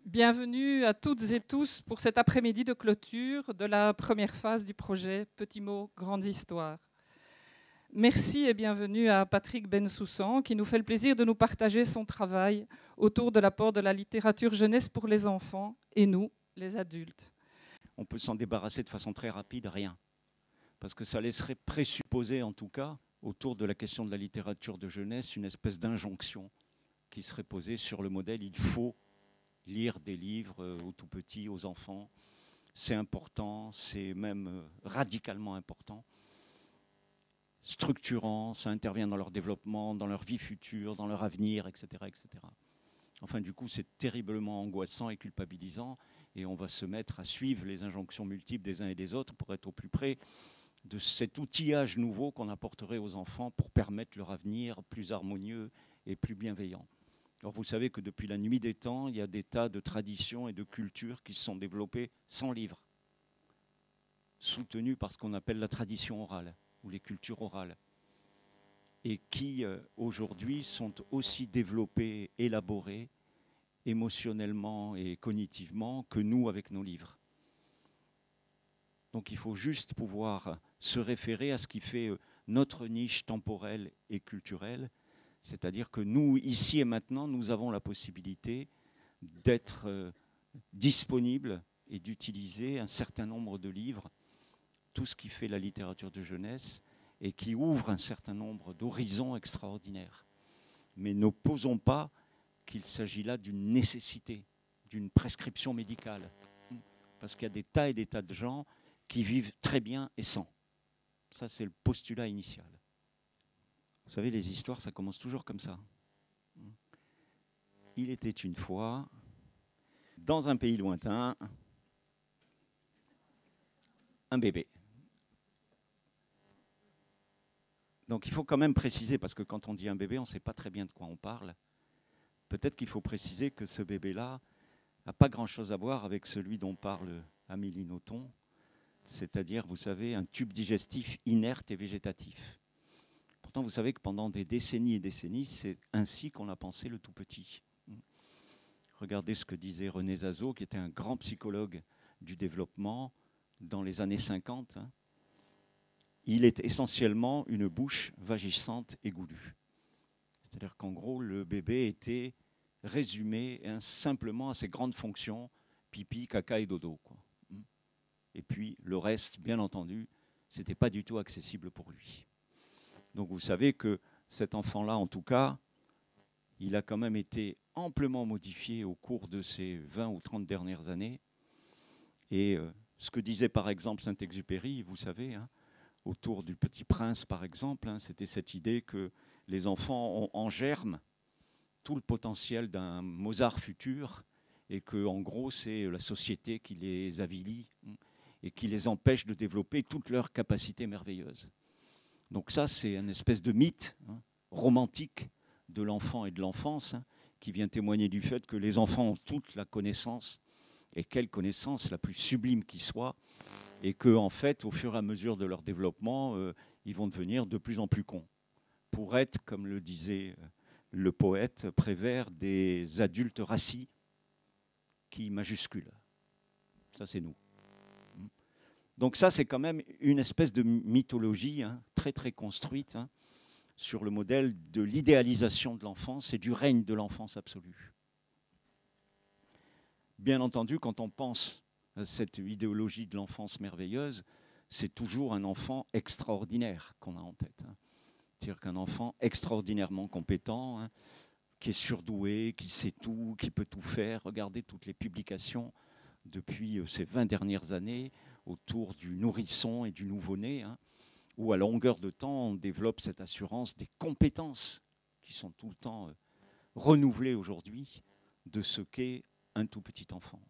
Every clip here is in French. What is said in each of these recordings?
Bienvenue à toutes et tous pour cet après-midi de clôture de la première phase du projet Petits mots, grandes histoires. Merci et bienvenue à Patrick Bensoussan qui nous fait le plaisir de nous partager son travail autour de l'apport de la littérature jeunesse pour les enfants et nous, les adultes. On peut s'en débarrasser de façon très rapide, rien. Parce que ça laisserait présupposer, en tout cas, autour de la question de la littérature de jeunesse, une espèce d'injonction qui serait posée sur le modèle « il faut lire des livres aux tout petits, aux enfants, c'est important, c'est même radicalement important, structurant, ça intervient dans leur développement, dans leur vie future, dans leur avenir, etc. etc. » Enfin, du coup, c'est terriblement angoissant et culpabilisant, et on va se mettre à suivre les injonctions multiples des uns et des autres pour être au plus près de cet outillage nouveau qu'on apporterait aux enfants pour permettre leur avenir plus harmonieux et plus bienveillant. Alors vous savez que depuis la nuit des temps, il y a des tas de traditions et de cultures qui se sont développées sans livre, soutenues par ce qu'on appelle la tradition orale ou les cultures orales, et qui aujourd'hui sont aussi développées, élaborées, émotionnellement et cognitivement que nous avec nos livres. Donc il faut juste pouvoir se référer à ce qui fait notre niche temporelle et culturelle, c'est-à-dire que nous, ici et maintenant, nous avons la possibilité d'être disponibles et d'utiliser un certain nombre de livres, tout ce qui fait la littérature de jeunesse et qui ouvre un certain nombre d'horizons extraordinaires. Mais n'opposons pas qu'il s'agit là d'une nécessité, d'une prescription médicale. Parce qu'il y a des tas et des tas de gens qui vivent très bien et sans. Ça, c'est le postulat initial. Vous savez, les histoires, ça commence toujours comme ça. Il était une fois, dans un pays lointain, un bébé. Donc il faut quand même préciser, parce que quand on dit un bébé, on ne sait pas très bien de quoi on parle. Peut-être qu'il faut préciser que ce bébé-là n'a pas grand-chose à voir avec celui dont parle Amélie Nothomb, c'est-à-dire, vous savez, un tube digestif inerte et végétatif. Pourtant, vous savez que pendant des décennies et décennies, c'est ainsi qu'on a pensé le tout petit. Regardez ce que disait René Zazot, qui était un grand psychologue du développement dans les années 50. Il est essentiellement une bouche vagissante et goulue. C'est-à-dire qu'en gros, le bébé était résumé simplement à ses grandes fonctions, pipi, caca et dodo, quoi. Et puis le reste, bien entendu, ce n'était pas du tout accessible pour lui. Donc vous savez que cet enfant-là, en tout cas, il a quand même été amplement modifié au cours de ces 20 ou 30 dernières années. Et ce que disait par exemple Saint-Exupéry, vous savez, autour du Petit Prince par exemple, c'était cette idée que les enfants ont en germe tout le potentiel d'un Mozart futur et que en gros c'est la société qui les avilit et qui les empêche de développer toutes leurs capacités merveilleuses. Donc ça, c'est une espèce de mythe romantique de l'enfant et de l'enfance qui vient témoigner du fait que les enfants ont toute la connaissance, et quelle connaissance la plus sublime qui soit, et qu'en fait, au fur et à mesure de leur développement, ils vont devenir de plus en plus cons, pour être, comme le disait le poète Prévert, des adultes rassis qui majusculent. Ça, c'est nous. Donc ça, c'est quand même une espèce de mythologie très très construite sur le modèle de l'idéalisation de l'enfance et du règne de l'enfance absolue. Bien entendu, quand on pense à cette idéologie de l'enfance merveilleuse, c'est toujours un enfant extraordinaire qu'on a en tête. C'est-à-dire qu'un enfant extraordinairement compétent, qui est surdoué, qui sait tout, qui peut tout faire. Regardez toutes les publications depuis ces 20 dernières années autour du nourrisson et du nouveau-né, où à longueur de temps, on développe cette assurance des compétences qui sont tout le temps renouvelées aujourd'hui de ce qu'est un tout petit enfant.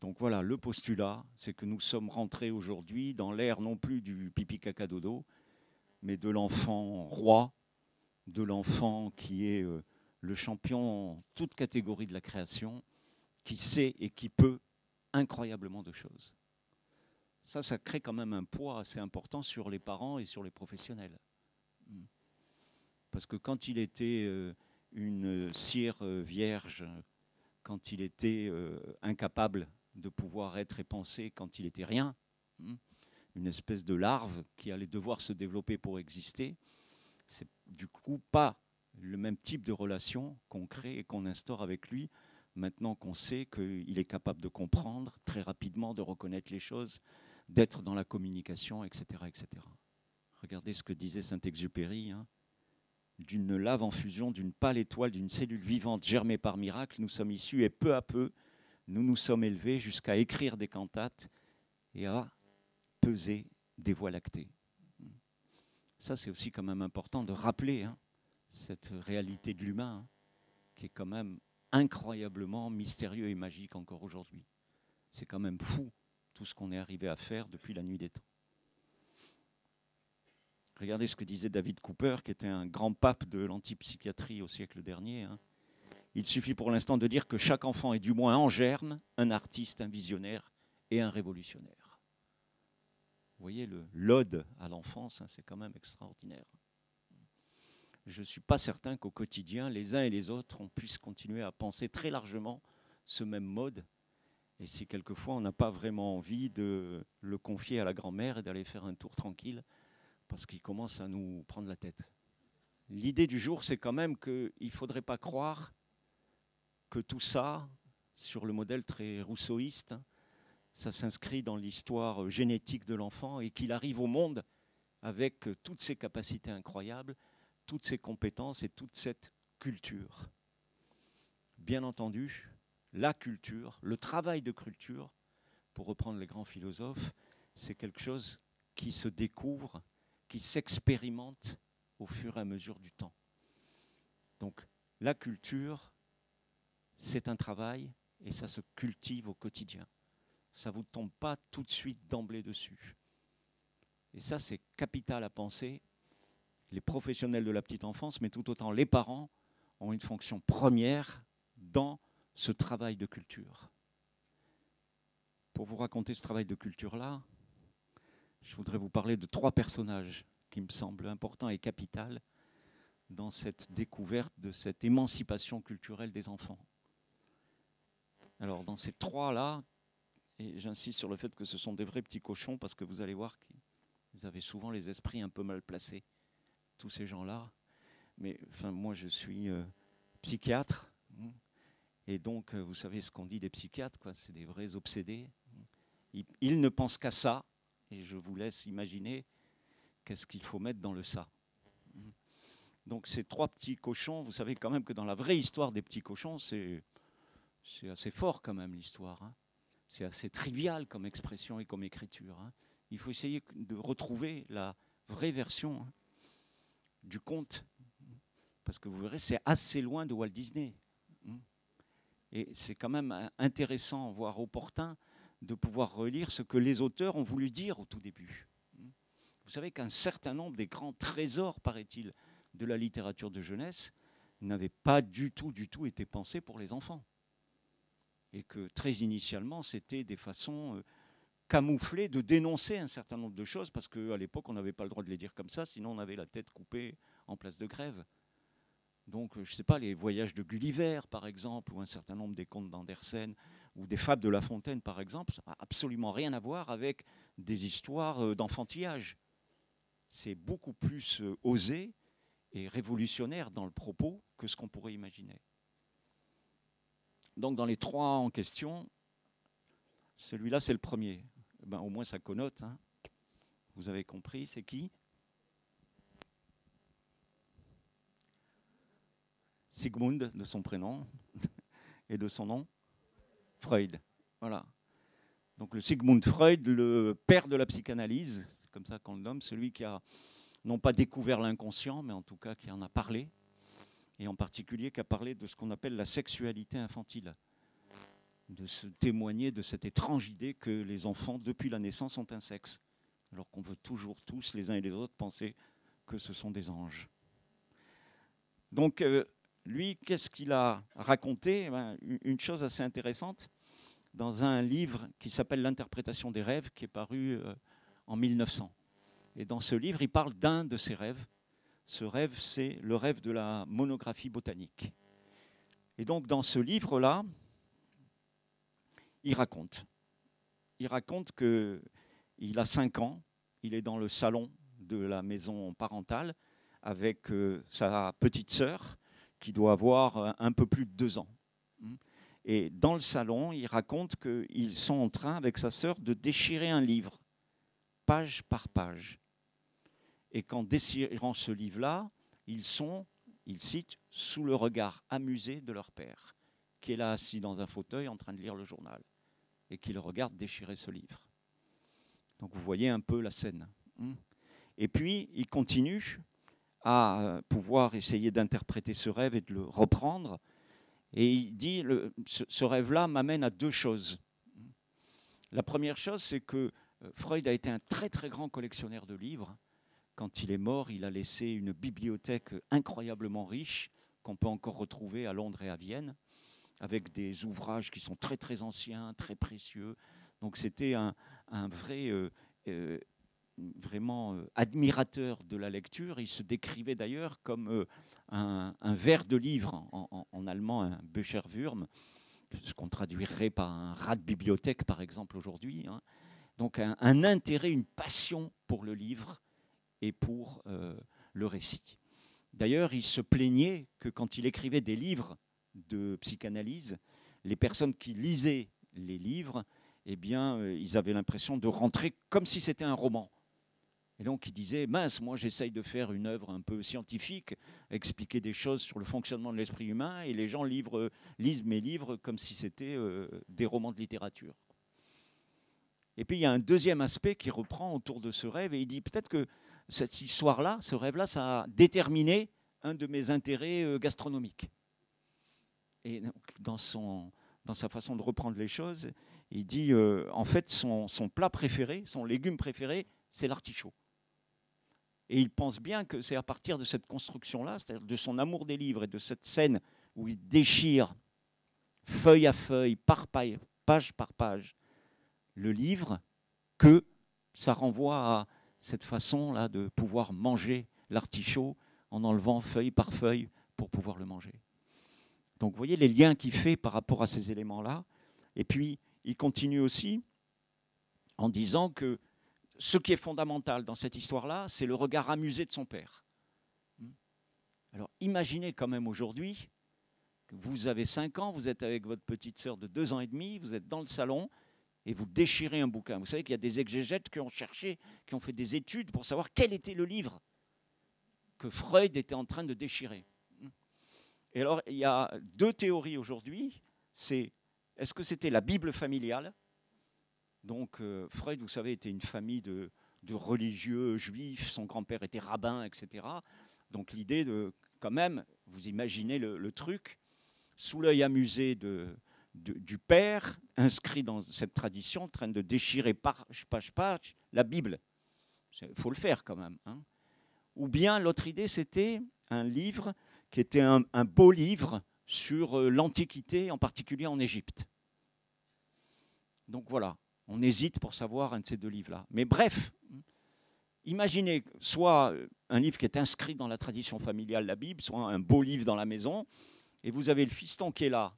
Donc voilà, le postulat, c'est que nous sommes rentrés aujourd'hui dans l'ère non plus du pipi caca dodo, mais de l'enfant roi, de l'enfant qui est le champion en toute catégorie de la création, qui sait et qui peut incroyablement de choses. Ça crée quand même un poids assez important sur les parents et sur les professionnels. Parce que quand il était une cire vierge quand il était incapable de pouvoir être et penser quand il était rien, une espèce de larve qui allait devoir se développer pour exister. C'est du coup pas le même type de relation qu'on crée et qu'on instaure avec lui, maintenant qu'on sait qu'il est capable de comprendre très rapidement, de reconnaître les choses, d'être dans la communication, etc., etc. Regardez ce que disait Saint-Exupéry, hein. D'une lave en fusion, d'une pâle étoile, d'une cellule vivante germée par miracle, nous sommes issus et peu à peu, nous nous sommes élevés jusqu'à écrire des cantates et à peser des voies lactées. Ça, c'est aussi quand même important de rappeler cette réalité de l'humain qui est quand même incroyablement mystérieux et magique encore aujourd'hui. C'est quand même fou tout ce qu'on est arrivé à faire depuis la nuit des temps. Regardez ce que disait David Cooper, qui était un grand pape de l'antipsychiatrie au siècle dernier. Il suffit pour l'instant de dire que chaque enfant est du moins en germe un artiste, un visionnaire et un révolutionnaire. Vous voyez, l'ode à l'enfance, c'est quand même extraordinaire. Je ne suis pas certain qu'au quotidien, les uns et les autres, on puisse continuer à penser très largement ce même mode. Et si quelquefois on n'a pas vraiment envie de le confier à la grand-mère et d'aller faire un tour tranquille, parce qu'il commence à nous prendre la tête. L'idée du jour, c'est quand même qu'il ne faudrait pas croire que tout ça, sur le modèle très rousseauiste, ça s'inscrit dans l'histoire génétique de l'enfant et qu'il arrive au monde avec toutes ses capacités incroyables, toutes ses compétences et toute cette culture. Bien entendu, la culture, le travail de culture, pour reprendre les grands philosophes, c'est quelque chose qui se découvre, qui s'expérimente au fur et à mesure du temps. Donc la culture, c'est un travail et ça se cultive au quotidien. Ça ne vous tombe pas tout de suite d'emblée dessus. Et ça, c'est capital à penser. Les professionnels de la petite enfance, mais tout autant les parents, ont une fonction première dans ce travail de culture. Pour vous raconter ce travail de culture-là, je voudrais vous parler de 3 personnages qui me semblent importants et capitaux dans cette découverte de cette émancipation culturelle des enfants. Alors, dans ces 3-là, et j'insiste sur le fait que ce sont des vrais petits cochons, parce que vous allez voir qu'ils avaient souvent les esprits un peu mal placés, tous ces gens-là. Mais enfin, moi, je suis psychiatre, et donc, vous savez ce qu'on dit des psychiatres, quoi, c'est des vrais obsédés. Ils ne pensent qu'à ça, et je vous laisse imaginer qu'est-ce qu'il faut mettre dans le ça. Donc ces 3 petits cochons, vous savez quand même que dans la vraie histoire des petits cochons, c'est assez fort quand même l'histoire. C'est assez trivial comme expression et comme écriture. Il faut essayer de retrouver la vraie version du conte, parce que vous verrez, c'est assez loin de Walt Disney. Et c'est quand même intéressant, voire opportun, de pouvoir relire ce que les auteurs ont voulu dire au tout début. Vous savez qu'un certain nombre des grands trésors, paraît-il, de la littérature de jeunesse n'avaient pas du tout été pensés pour les enfants. Et que très initialement, c'était des façons camouflées de dénoncer un certain nombre de choses, parce qu'à l'époque, on n'avait pas le droit de les dire comme ça, sinon on avait la tête coupée en place de grève. Donc, je ne sais pas, les voyages de Gulliver, par exemple, ou un certain nombre des contes d'Andersen, ou des fables de La Fontaine, par exemple, ça n'a absolument rien à voir avec des histoires d'enfantillage. C'est beaucoup plus osé et révolutionnaire dans le propos que ce qu'on pourrait imaginer. Donc, dans les 3 en question, celui-là, c'est le premier. Ben, au moins, ça connote. Vous avez compris, c'est qui ? Sigmund, de son prénom, et de son nom, Freud. Voilà. Donc le Sigmund Freud, le père de la psychanalyse, c'est comme ça qu'on le nomme, celui qui a non pas découvert l'inconscient, mais en tout cas qui en a parlé, et en particulier qui a parlé de ce qu'on appelle la sexualité infantile, de se témoigner de cette étrange idée que les enfants, depuis la naissance, ont un sexe, alors qu'on veut toujours tous, les uns et les autres, penser que ce sont des anges. Donc, lui, qu'est-ce qu'il a raconté ? Une chose assez intéressante, dans un livre qui s'appelle « L'interprétation des rêves », qui est paru en 1900. Et dans ce livre, il parle d'un de ses rêves. Ce rêve, c'est le rêve de la monographie botanique. Et donc, dans ce livre-là, il raconte. Il raconte qu'il a 5 ans, il est dans le salon de la maison parentale avec sa petite sœur qui doit avoir un peu plus de 2 ans. Et dans le salon, il raconte qu'ils sont en train, avec sa sœur, de déchirer un livre, page par page. Et qu'en déchirant ce livre-là, ils sont, il cite, sous le regard amusé de leur père, qui est là assis dans un fauteuil en train de lire le journal, et qui le regarde déchirer ce livre. Donc vous voyez un peu la scène. Et puis, il continue à pouvoir essayer d'interpréter ce rêve et de le reprendre. Et il dit, ce rêve-là m'amène à 2 choses. La première chose, c'est que Freud a été un très très grand collectionneur de livres. Quand il est mort, il a laissé une bibliothèque incroyablement riche qu'on peut encore retrouver à Londres et à Vienne, avec des ouvrages qui sont très très anciens, très précieux. Donc c'était un vrai... vraiment admirateur de la lecture. Il se décrivait d'ailleurs comme un ver de livre, en allemand un Bücherwurm, ce qu'on traduirait par un rat de bibliothèque par exemple aujourd'hui. Donc un intérêt, une passion pour le livre et pour le récit. D'ailleurs, il se plaignait que quand il écrivait des livres de psychanalyse, les personnes qui lisaient les livres, eh bien, ils avaient l'impression de rentrer comme si c'était un roman. Et donc il disait, mince, moi j'essaye de faire une œuvre un peu scientifique, expliquer des choses sur le fonctionnement de l'esprit humain, et les gens lisent mes livres comme si c'était des romans de littérature. Et puis il y a un deuxième aspect qui reprend autour de ce rêve, et il dit peut-être que cette histoire-là, ce rêve-là, ça a déterminé un de mes intérêts gastronomiques. Et dans sa façon de reprendre les choses, il dit, en fait, son plat préféré, son légume préféré, c'est l'artichaut. Et il pense bien que c'est à partir de cette construction-là, c'est-à-dire de son amour des livres et de cette scène où il déchire feuille à feuille, page par page, le livre, que ça renvoie à cette façon-là de pouvoir manger l'artichaut en enlevant feuille par feuille pour pouvoir le manger. Donc vous voyez les liens qu'il fait par rapport à ces éléments-là. Et puis il continue aussi en disant que ce qui est fondamental dans cette histoire-là, c'est le regard amusé de son père. Alors imaginez quand même aujourd'hui que vous avez 5 ans, vous êtes avec votre petite sœur de 2 ans et demi, vous êtes dans le salon et vous déchirez un bouquin. Vous savez qu'il y a des exégètes qui ont cherché, qui ont fait des études pour savoir quel était le livre que Freud était en train de déchirer. Et alors il y a 2 théories aujourd'hui. C'est, est-ce que c'était la Bible familiale ? Donc Freud, vous savez, était une famille de religieux juifs, son grand-père était rabbin, etc. Donc l'idée de, quand même, vous imaginez le truc, sous l'œil amusé du père, inscrit dans cette tradition, en train de déchirer page par page la Bible. Il faut le faire quand même. Ou bien l'autre idée, c'était un livre qui était un beau livre sur l'Antiquité, en particulier en Égypte. Donc voilà. On hésite pour savoir un de ces 2 livres-là. Mais bref, imaginez soit un livre qui est inscrit dans la tradition familiale, la Bible, soit un beau livre dans la maison, et vous avez le fiston qui est là,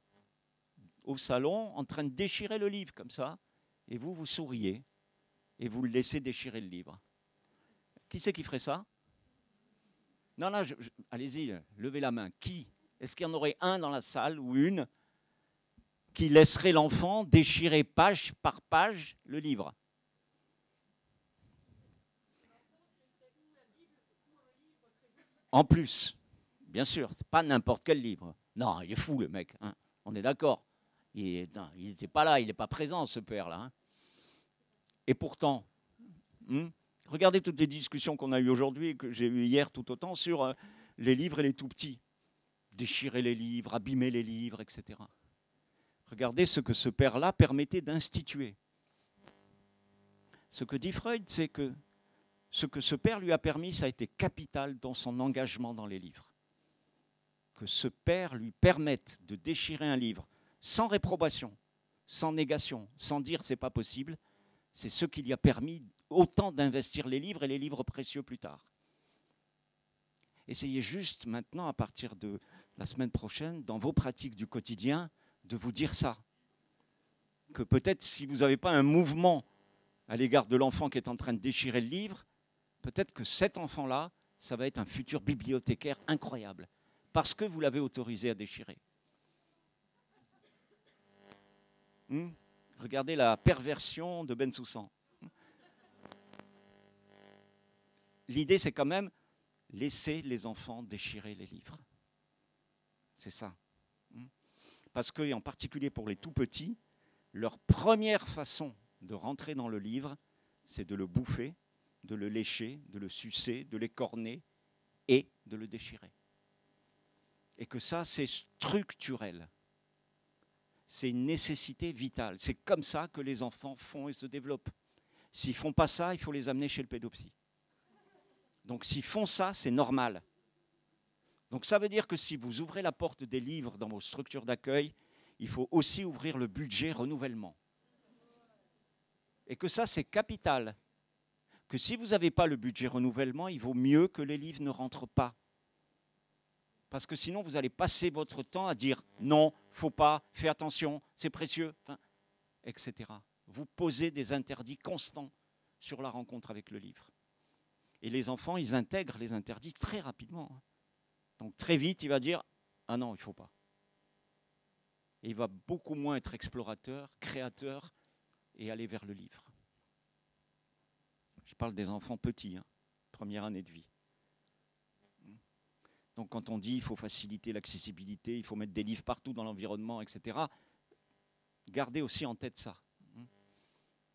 au salon, en train de déchirer le livre comme ça, et vous souriez, et vous le laissez déchirer le livre. Qui c'est qui ferait ça ? Non, allez-y, levez la main. Qui ? Est-ce qu'il y en aurait un dans la salle ou une qui laisserait l'enfant déchirer page par page le livre? En plus, bien sûr, c'est pas n'importe quel livre. Non, il est fou le mec, on est d'accord. Il n'était pas là, il n'est pas présent ce père-là. Et pourtant, regardez toutes les discussions qu'on a eues aujourd'hui et que j'ai eues hier tout autant sur les livres et les tout-petits. Déchirer les livres, abîmer les livres, etc. Regardez ce que ce père-là permettait d'instituer. Ce que dit Freud, c'est que ce que ce père lui a permis, ça a été capital dans son engagement dans les livres. Que ce père lui permette de déchirer un livre sans réprobation, sans négation, sans dire c'est pas possible, c'est ce qui lui a permis autant d'investir les livres et les livres précieux plus tard. Essayez juste maintenant, à partir de la semaine prochaine, dans vos pratiques du quotidien, de vous dire ça. que peut-être si vous n'avez pas un mouvement à l'égard de l'enfant qui est en train de déchirer le livre, peut-être que cet enfant-là, ça va être un futur bibliothécaire incroyable, parce que vous l'avez autorisé à déchirer. Regardez la perversion de Bensoussan. L'idée, c'est quand même laisser les enfants déchirer les livres. C'est ça. Parce que, et en particulier pour les tout petits, leur première façon de rentrer dans le livre, c'est de le bouffer, de le lécher, de le sucer, de l'écorner et de le déchirer. Et que ça, c'est structurel. C'est une nécessité vitale. C'est comme ça que les enfants font et se développent. S'ils ne font pas ça, il faut les amener chez le pédopsie. Donc s'ils font ça, c'est normal. Donc ça veut dire que si vous ouvrez la porte des livres dans vos structures d'accueil, il faut aussi ouvrir le budget renouvellement. Et que ça, c'est capital. Que si vous n'avez pas le budget renouvellement, il vaut mieux que les livres ne rentrent pas. Parce que sinon, vous allez passer votre temps à dire non, faut pas, fais attention, c'est précieux, enfin, etc. Vous posez des interdits constants sur la rencontre avec le livre. Et les enfants, ils intègrent les interdits très rapidement. Donc très vite, il va dire ah non, il ne faut pas. Et il va beaucoup moins être explorateur, créateur et aller vers le livre. Je parle des enfants petits, première année de vie. Donc quand on dit qu'il faut faciliter l'accessibilité, il faut mettre des livres partout dans l'environnement, etc., gardez aussi en tête ça.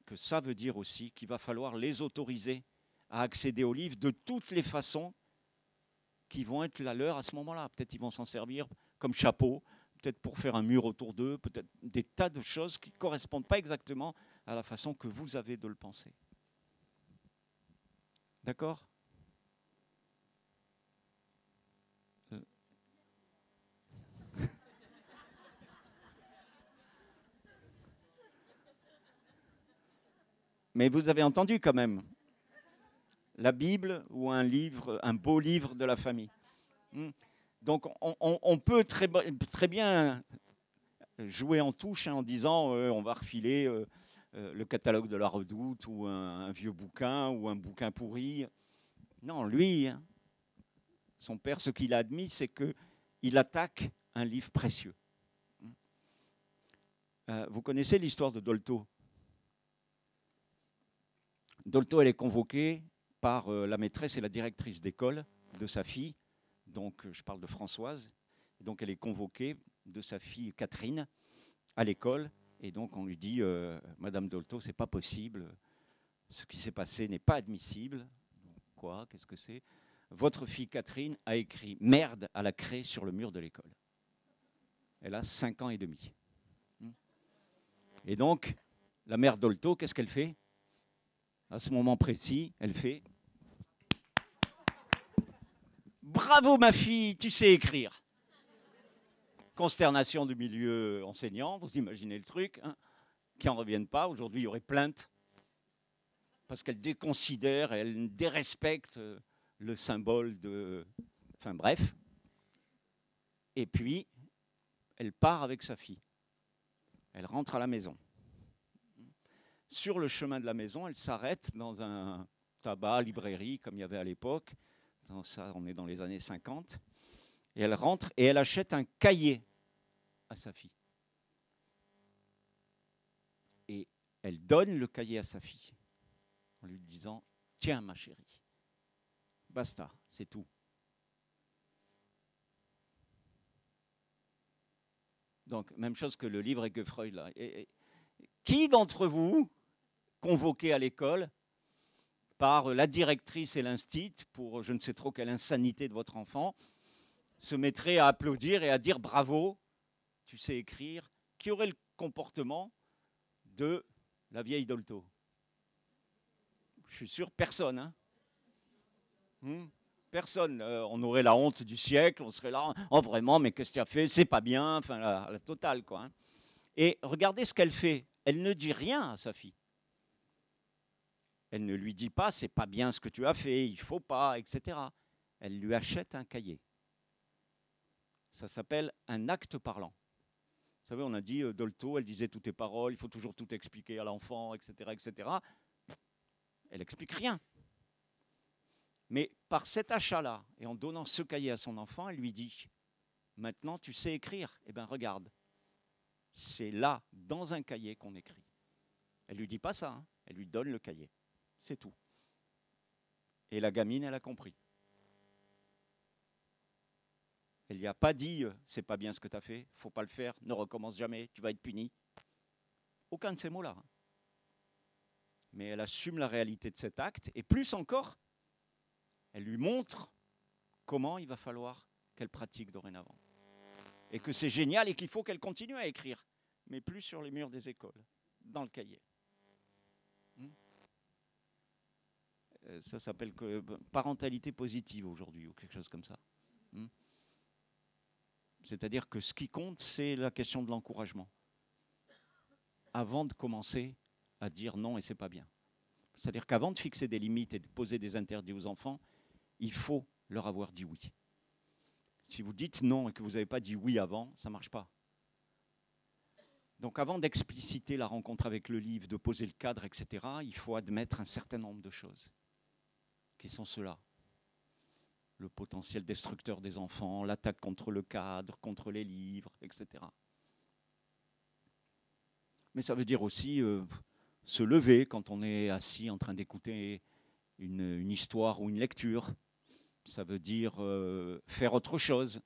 Que ça veut dire aussi qu'il va falloir les autoriser à accéder aux livres de toutes les façons qui vont être la leur à ce moment-là. Peut-être ils vont s'en servir comme chapeau, peut-être pour faire un mur autour d'eux, peut-être des tas de choses qui ne correspondent pas exactement à la façon que vous avez de le penser. D'accord ? Mais vous avez entendu quand même la Bible ou un livre, un beau livre de la famille. Donc on peut très bien jouer en touche en disant on va refiler le catalogue de la Redoute ou un vieux bouquin ou un bouquin pourri. Non, lui, son père, ce qu'il a admis, c'est qu'il attaque un livre précieux. Vous connaissez l'histoire de Dolto ? Dolto, elle est convoquée par la maîtresse et la directrice d'école de sa fille. Donc, je parle de Françoise. Donc, elle est convoquée de sa fille Catherine à l'école. Et donc, on lui dit Madame Dolto, c'est pas possible. Ce qui s'est passé n'est pas admissible. Quoi ? Qu'est-ce que c'est ? Votre fille Catherine a écrit merde à la craie sur le mur de l'école. Elle a 5 ans et demi. Et donc, la mère Dolto, qu'est-ce qu'elle fait ? À ce moment précis, elle fait « Bravo ma fille, tu sais écrire !» Consternation du milieu enseignant, vous imaginez le truc, qui n'en reviennent pas. Aujourd'hui, il y aurait plainte parce qu'elle déconsidère, elle dérespecte le symbole de... Enfin bref. Et puis, elle part avec sa fille. Elle rentre à la maison. Sur le chemin de la maison, elle s'arrête dans un tabac, librairie, comme il y avait à l'époque. Ça, on est dans les années 50. Et elle rentre et elle achète un cahier à sa fille. Et elle donne le cahier à sa fille en lui disant « Tiens, ma chérie, basta, c'est tout. » Donc, même chose que le livre avec Freud, là. Qui d'entre vous, convoqué à l'école par la directrice et l'instit pour je ne sais trop quelle insanité de votre enfant, se mettrait à applaudir et à dire bravo, tu sais écrire, qui aurait le comportement de la vieille Dolto? Je suis sûr, personne. Personne. On aurait la honte du siècle, on serait là, oh vraiment, mais qu'est-ce que tu as fait? C'est pas bien, enfin la totale, quoi. Et regardez ce qu'elle fait. Elle ne dit rien à sa fille. Elle ne lui dit pas, c'est pas bien ce que tu as fait, il faut pas, etc. Elle lui achète un cahier. Ça s'appelle un acte parlant. savez, on a dit, Dolto, elle disait toutes les paroles, il faut toujours tout expliquer à l'enfant, etc., etc. Elle n'explique rien. Mais par cet achat-là, et en donnant ce cahier à son enfant, elle lui dit, maintenant tu sais écrire, eh bien regarde, c'est là, dans un cahier qu'on écrit. Elle ne lui dit pas ça, hein. Elle lui donne le cahier, c'est tout. Et la gamine, elle a compris. Elle lui a pas dit, c'est pas bien ce que tu as fait, faut pas le faire, ne recommence jamais, tu vas être puni. Aucun de ces mots-là. Mais elle assume la réalité de cet acte, et plus encore, elle lui montre comment il va falloir qu'elle pratique dorénavant. Et que c'est génial et qu'il faut qu'elle continue à écrire, mais plus sur les murs des écoles, dans le cahier. Ça s'appelle parentalité positive aujourd'hui, ou quelque chose comme ça. C'est-à-dire que ce qui compte, c'est la question de l'encouragement. Avant de commencer à dire non et c'est pas bien. C'est-à-dire qu'avant de fixer des limites et de poser des interdits aux enfants, il faut leur avoir dit oui. Si vous dites non et que vous n'avez pas dit oui avant, ça ne marche pas. Donc avant d'expliciter la rencontre avec le livre, de poser le cadre, etc., il faut admettre un certain nombre de choses, qui sont ceux-là. Le potentiel destructeur des enfants, l'attaque contre le cadre, contre les livres, etc. Mais ça veut dire aussi se lever quand on est assis en train d'écouter une histoire ou une lecture. Ça veut dire faire autre chose,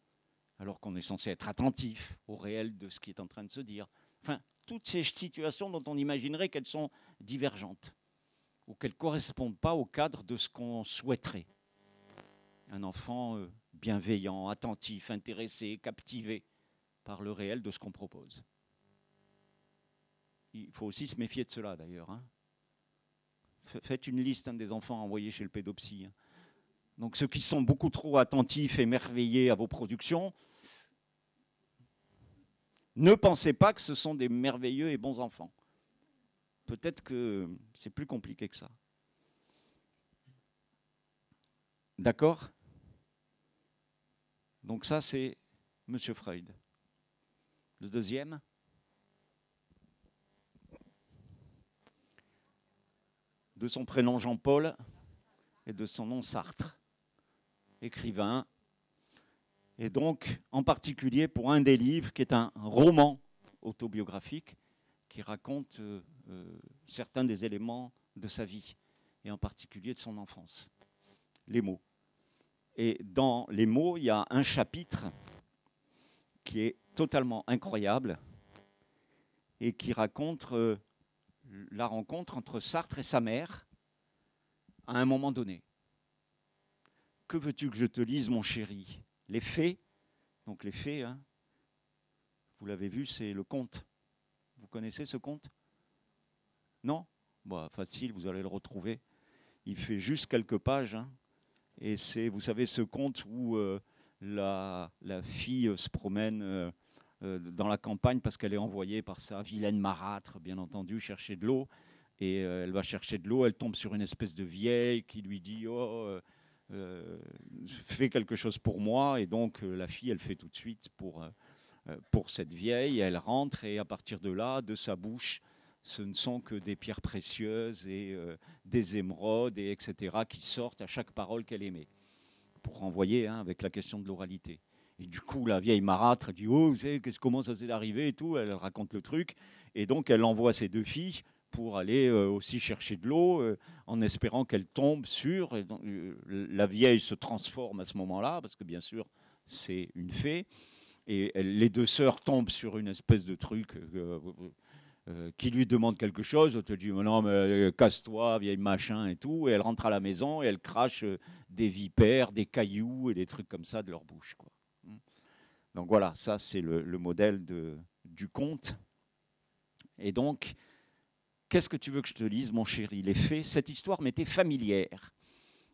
alors qu'on est censé être attentif au réel de ce qui est en train de se dire. Enfin, toutes ces situations dont on imaginerait qu'elles sont divergentes, ou qu'elles ne correspondent pas au cadre de ce qu'on souhaiterait. Un enfant bienveillant, attentif, intéressé, captivé par le réel de ce qu'on propose. Il faut aussi se méfier de cela d'ailleurs. Hein. Faites une liste des enfants envoyés chez le pédopsie. Hein. Donc ceux qui sont beaucoup trop attentifs, émerveillés à vos productions, ne pensez pas que ce sont des merveilleux et bons enfants. Peut-être que c'est plus compliqué que ça. D'accord ? Donc ça, c'est M. Freud. Le deuxième ? De son prénom Jean-Paul et de son nom Sartre. Écrivain. Et donc, en particulier pour un des livres qui est un roman autobiographique qui raconte certains des éléments de sa vie, et en particulier de son enfance. Les mots. Et dans les mots, il y a un chapitre qui est totalement incroyable et qui raconte la rencontre entre Sartre et sa mère à un moment donné. Que veux-tu que je te lise, mon chéri ? Les fées, donc les fées, hein, vous l'avez vu, c'est le conte. Vous connaissez ce conte ? Non ? Bon, facile, vous allez le retrouver. Il fait juste quelques pages, hein. Et c'est, vous savez, ce conte où la fille se promène dans la campagne parce qu'elle est envoyée par sa vilaine marâtre, bien entendu, chercher de l'eau. Et elle va chercher de l'eau, elle tombe sur une espèce de vieille qui lui dit « Oh, fais quelque chose pour moi ». Et donc la fille, elle fait tout de suite pour cette vieille. Elle rentre et à partir de là, de sa bouche, ce ne sont que des pierres précieuses et des émeraudes, et etc., qui sortent à chaque parole qu'elle émet, pour renvoyer avec la question de l'oralité. Et du coup, la vieille marâtre dit « Oh, vous savez, comment ça s'est arrivé ?» et tout. Elle raconte le truc. Et donc, elle envoie ses deux filles pour aller aussi chercher de l'eau, en espérant qu'elle tombe sur... Et donc, la vieille se transforme à ce moment-là, parce que bien sûr, c'est une fée. Et les deux sœurs tombent sur une espèce de truc... qui lui demande quelque chose, elle te dit non mais casse-toi, vieille machin et tout, et elle rentre à la maison et elle crache des vipères, des cailloux et des trucs comme ça de leur bouche, quoi. Donc voilà, ça c'est le modèle du conte. Et donc, qu'est-ce que tu veux que je te lise, mon chéri ? Les faits, cette histoire m'était familière.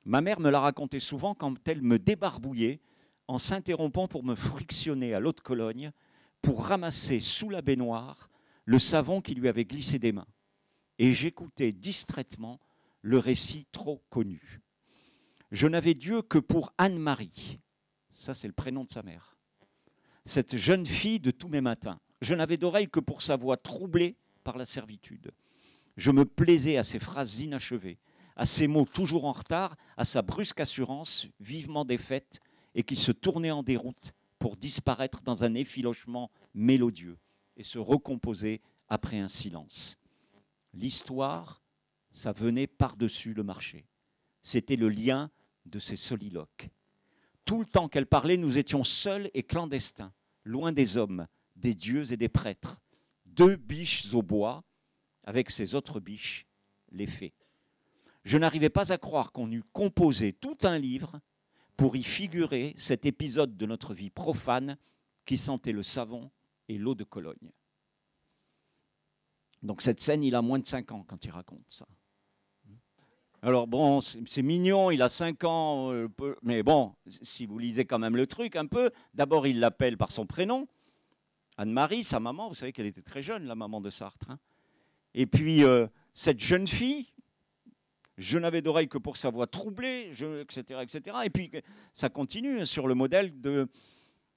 Ma mère me l'a racontait souvent quand elle me débarbouillait en s'interrompant pour me frictionner à l'eau de Cologne pour ramasser sous la baignoire le savon qui lui avait glissé des mains. Et j'écoutais distraitement le récit trop connu. Je n'avais Dieu que pour Anne-Marie. Ça, c'est le prénom de sa mère. Cette jeune fille de tous mes matins. Je n'avais d'oreille que pour sa voix troublée par la servitude. Je me plaisais à ses phrases inachevées, à ses mots toujours en retard, à sa brusque assurance vivement défaite et qui se tournait en déroute pour disparaître dans un effilochement mélodieux et se recomposer après un silence. L'histoire, ça venait par-dessus le marché. C'était le lien de ces soliloques. Tout le temps qu'elle parlait, nous étions seuls et clandestins, loin des hommes, des dieux et des prêtres. 2 biches au bois, avec ces autres biches, les fées. Je n'arrivais pas à croire qu'on eût composé tout un livre pour y figurer cet épisode de notre vie profane qui sentait le savon et l'eau de Cologne. Donc cette scène, il a moins de 5 ans quand il raconte ça. Alors bon, c'est mignon, il a 5 ans, mais bon, si vous lisez quand même le truc un peu, d'abord il l'appelle par son prénom, Anne-Marie, sa maman, vous savez qu'elle était très jeune, la maman de Sartre. Hein. Et puis cette jeune fille, je n'avais d'oreille que pour sa voix troublée, etc., etc. Et puis ça continue sur le modèle de,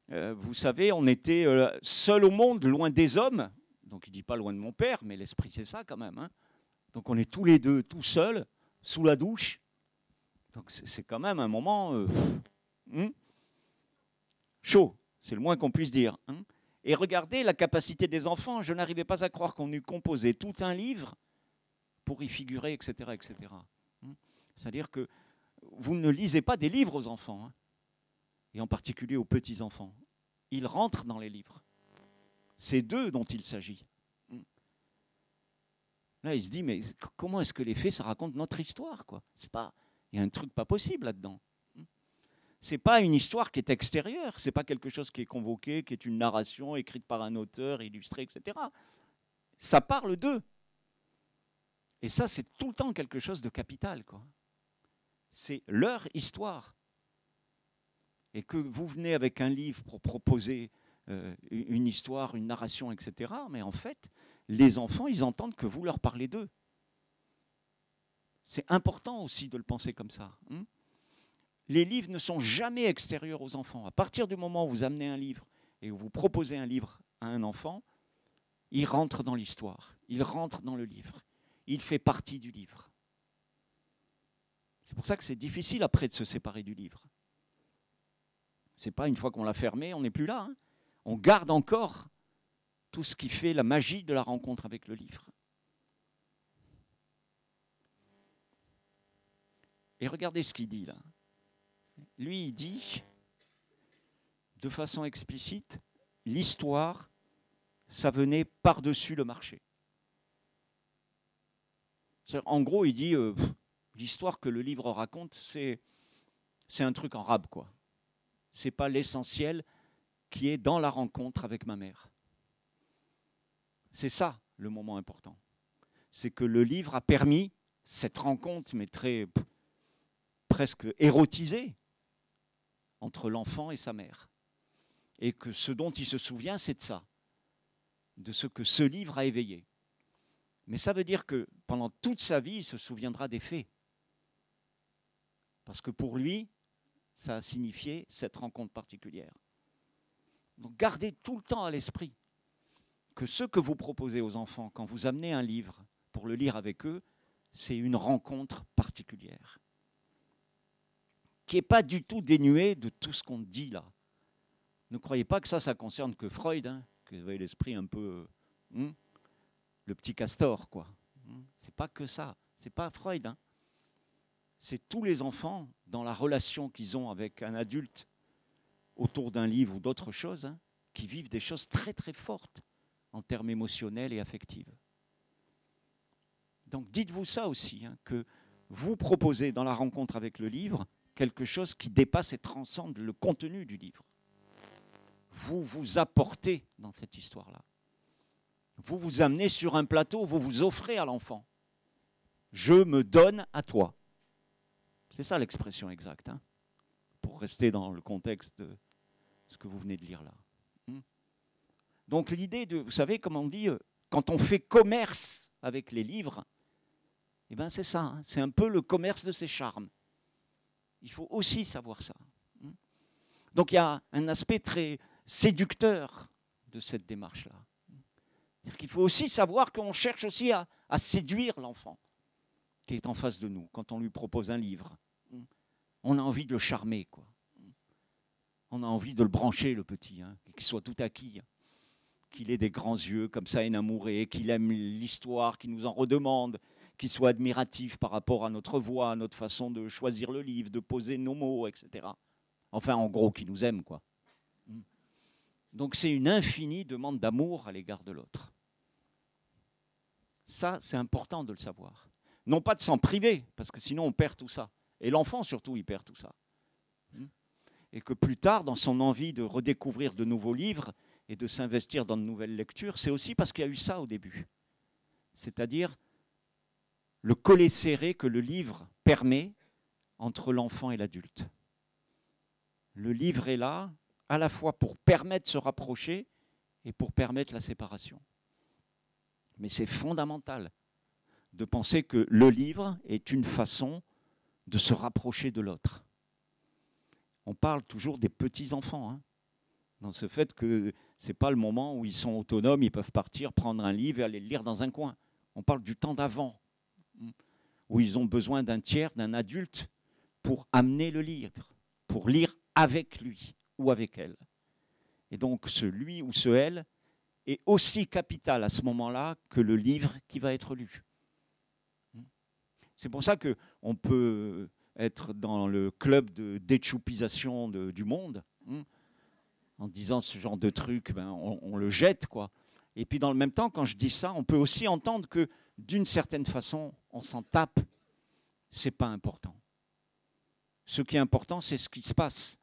vous savez, on était seul au monde, loin des hommes, donc il ne dit pas loin de mon père, mais l'esprit c'est ça quand même. Hein. Donc on est tous les deux, tout seuls, sous la douche. Donc c'est quand même un moment chaud, c'est le moins qu'on puisse dire. Hein. Et regardez la capacité des enfants. Je n'arrivais pas à croire qu'on eût composé tout un livre pour y figurer, etc. etc. C'est-à-dire que vous ne lisez pas des livres aux enfants, hein, et en particulier aux petits-enfants. Ils rentrent dans les livres. C'est d'eux dont il s'agit. Là, il se dit, mais comment est-ce que les faits, ça raconte notre histoire, quoi ? C'est pas, il y a un truc pas possible là-dedans. C'est pas une histoire qui est extérieure, c'est pas quelque chose qui est convoqué, qui est une narration écrite par un auteur, illustrée, etc. Ça parle d'eux. Et ça, c'est tout le temps quelque chose de capital, quoi. C'est leur histoire. Et que vous venez avec un livre pour proposer une histoire, une narration, etc., mais en fait, les enfants, ils entendent que vous leur parlez d'eux. C'est important aussi de le penser comme ça. Hein. Les livres ne sont jamais extérieurs aux enfants. À partir du moment où vous amenez un livre et où vous proposez un livre à un enfant, il rentre dans l'histoire, il rentre dans le livre, il fait partie du livre. C'est pour ça que c'est difficile après de se séparer du livre. Ce n'est pas une fois qu'on l'a fermé, on n'est plus là. Hein. On garde encore tout ce qui fait la magie de la rencontre avec le livre. Et regardez ce qu'il dit là. Lui, il dit, de façon explicite, l'histoire, ça venait par-dessus le marché. En gros, il dit, l'histoire que le livre raconte, c'est un truc en rab, quoi. Ce n'est pas l'essentiel qui est dans la rencontre avec ma mère. C'est ça le moment important. C'est que le livre a permis cette rencontre, mais presque érotisée, entre l'enfant et sa mère. Et que ce dont il se souvient, c'est de ça, de ce que ce livre a éveillé. Mais ça veut dire que pendant toute sa vie, il se souviendra des faits. Parce que pour lui, ça a signifié cette rencontre particulière. Donc gardez tout le temps à l'esprit que ce que vous proposez aux enfants, quand vous amenez un livre pour le lire avec eux, c'est une rencontre particulière, qui n'est pas du tout dénuée de tout ce qu'on dit là. Ne croyez pas que ça concerne que Freud, hein, qui avait l'esprit un peu... le petit castor, quoi. C'est pas que ça, c'est pas Freud. Hein. C'est tous les enfants, dans la relation qu'ils ont avec un adulte, autour d'un livre ou d'autres choses, hein, qui vivent des choses très très fortes en termes émotionnels et affectifs. Donc dites-vous ça aussi, hein, que vous proposez dans la rencontre avec le livre quelque chose qui dépasse et transcende le contenu du livre. Vous vous apportez dans cette histoire-là. Vous vous amenez sur un plateau, vous vous offrez à l'enfant. Je me donne à toi. C'est ça l'expression exacte, hein, pour rester dans le contexte de ce que vous venez de lire là. Donc l'idée de, vous savez, comme on dit, quand on fait commerce avec les livres, eh ben c'est ça, hein, c'est un peu le commerce de ses charmes. Il faut aussi savoir ça. Donc il y a un aspect très séducteur de cette démarche-là. Il faut aussi savoir qu'on cherche aussi à séduire l'enfant qui est en face de nous quand on lui propose un livre. On a envie de le charmer, quoi. On a envie de le brancher, le petit, hein, qu'il soit tout acquis, qu'il ait des grands yeux comme ça, enamourés, qu'il aime l'histoire, qu'il nous en redemande, qu'il soit admiratif par rapport à notre voix, à notre façon de choisir le livre, de poser nos mots, etc. Enfin, en gros, qu'il nous aime, quoi. Donc c'est une infinie demande d'amour à l'égard de l'autre. Ça, c'est important de le savoir. Non pas de s'en priver, parce que sinon on perd tout ça. Et l'enfant, surtout, il perd tout ça. Et que plus tard, dans son envie de redécouvrir de nouveaux livres et de s'investir dans de nouvelles lectures, c'est aussi parce qu'il y a eu ça au début. C'est-à-dire le collet serré que le livre permet entre l'enfant et l'adulte. Le livre est là, à la fois pour permettre de se rapprocher et pour permettre la séparation. Mais c'est fondamental de penser que le livre est une façon de se rapprocher de l'autre. On parle toujours des petits-enfants, hein, dans ce fait que ce n'est pas le moment où ils sont autonomes, ils peuvent partir, prendre un livre et aller le lire dans un coin. On parle du temps d'avant, où ils ont besoin d'un tiers, d'un adulte, pour amener le livre, pour lire avec lui ou avec elle. Et donc ce lui ou ce elle est aussi capital à ce moment-là que le livre qui va être lu. C'est pour ça qu'on peut être dans le club de déchoupisation du monde, en disant ce genre de truc, ben on le jette, quoi. Et puis dans le même temps, quand je dis ça, on peut aussi entendre que d'une certaine façon, on s'en tape. Ce n'est pas important. Ce qui est important, c'est ce qui se passe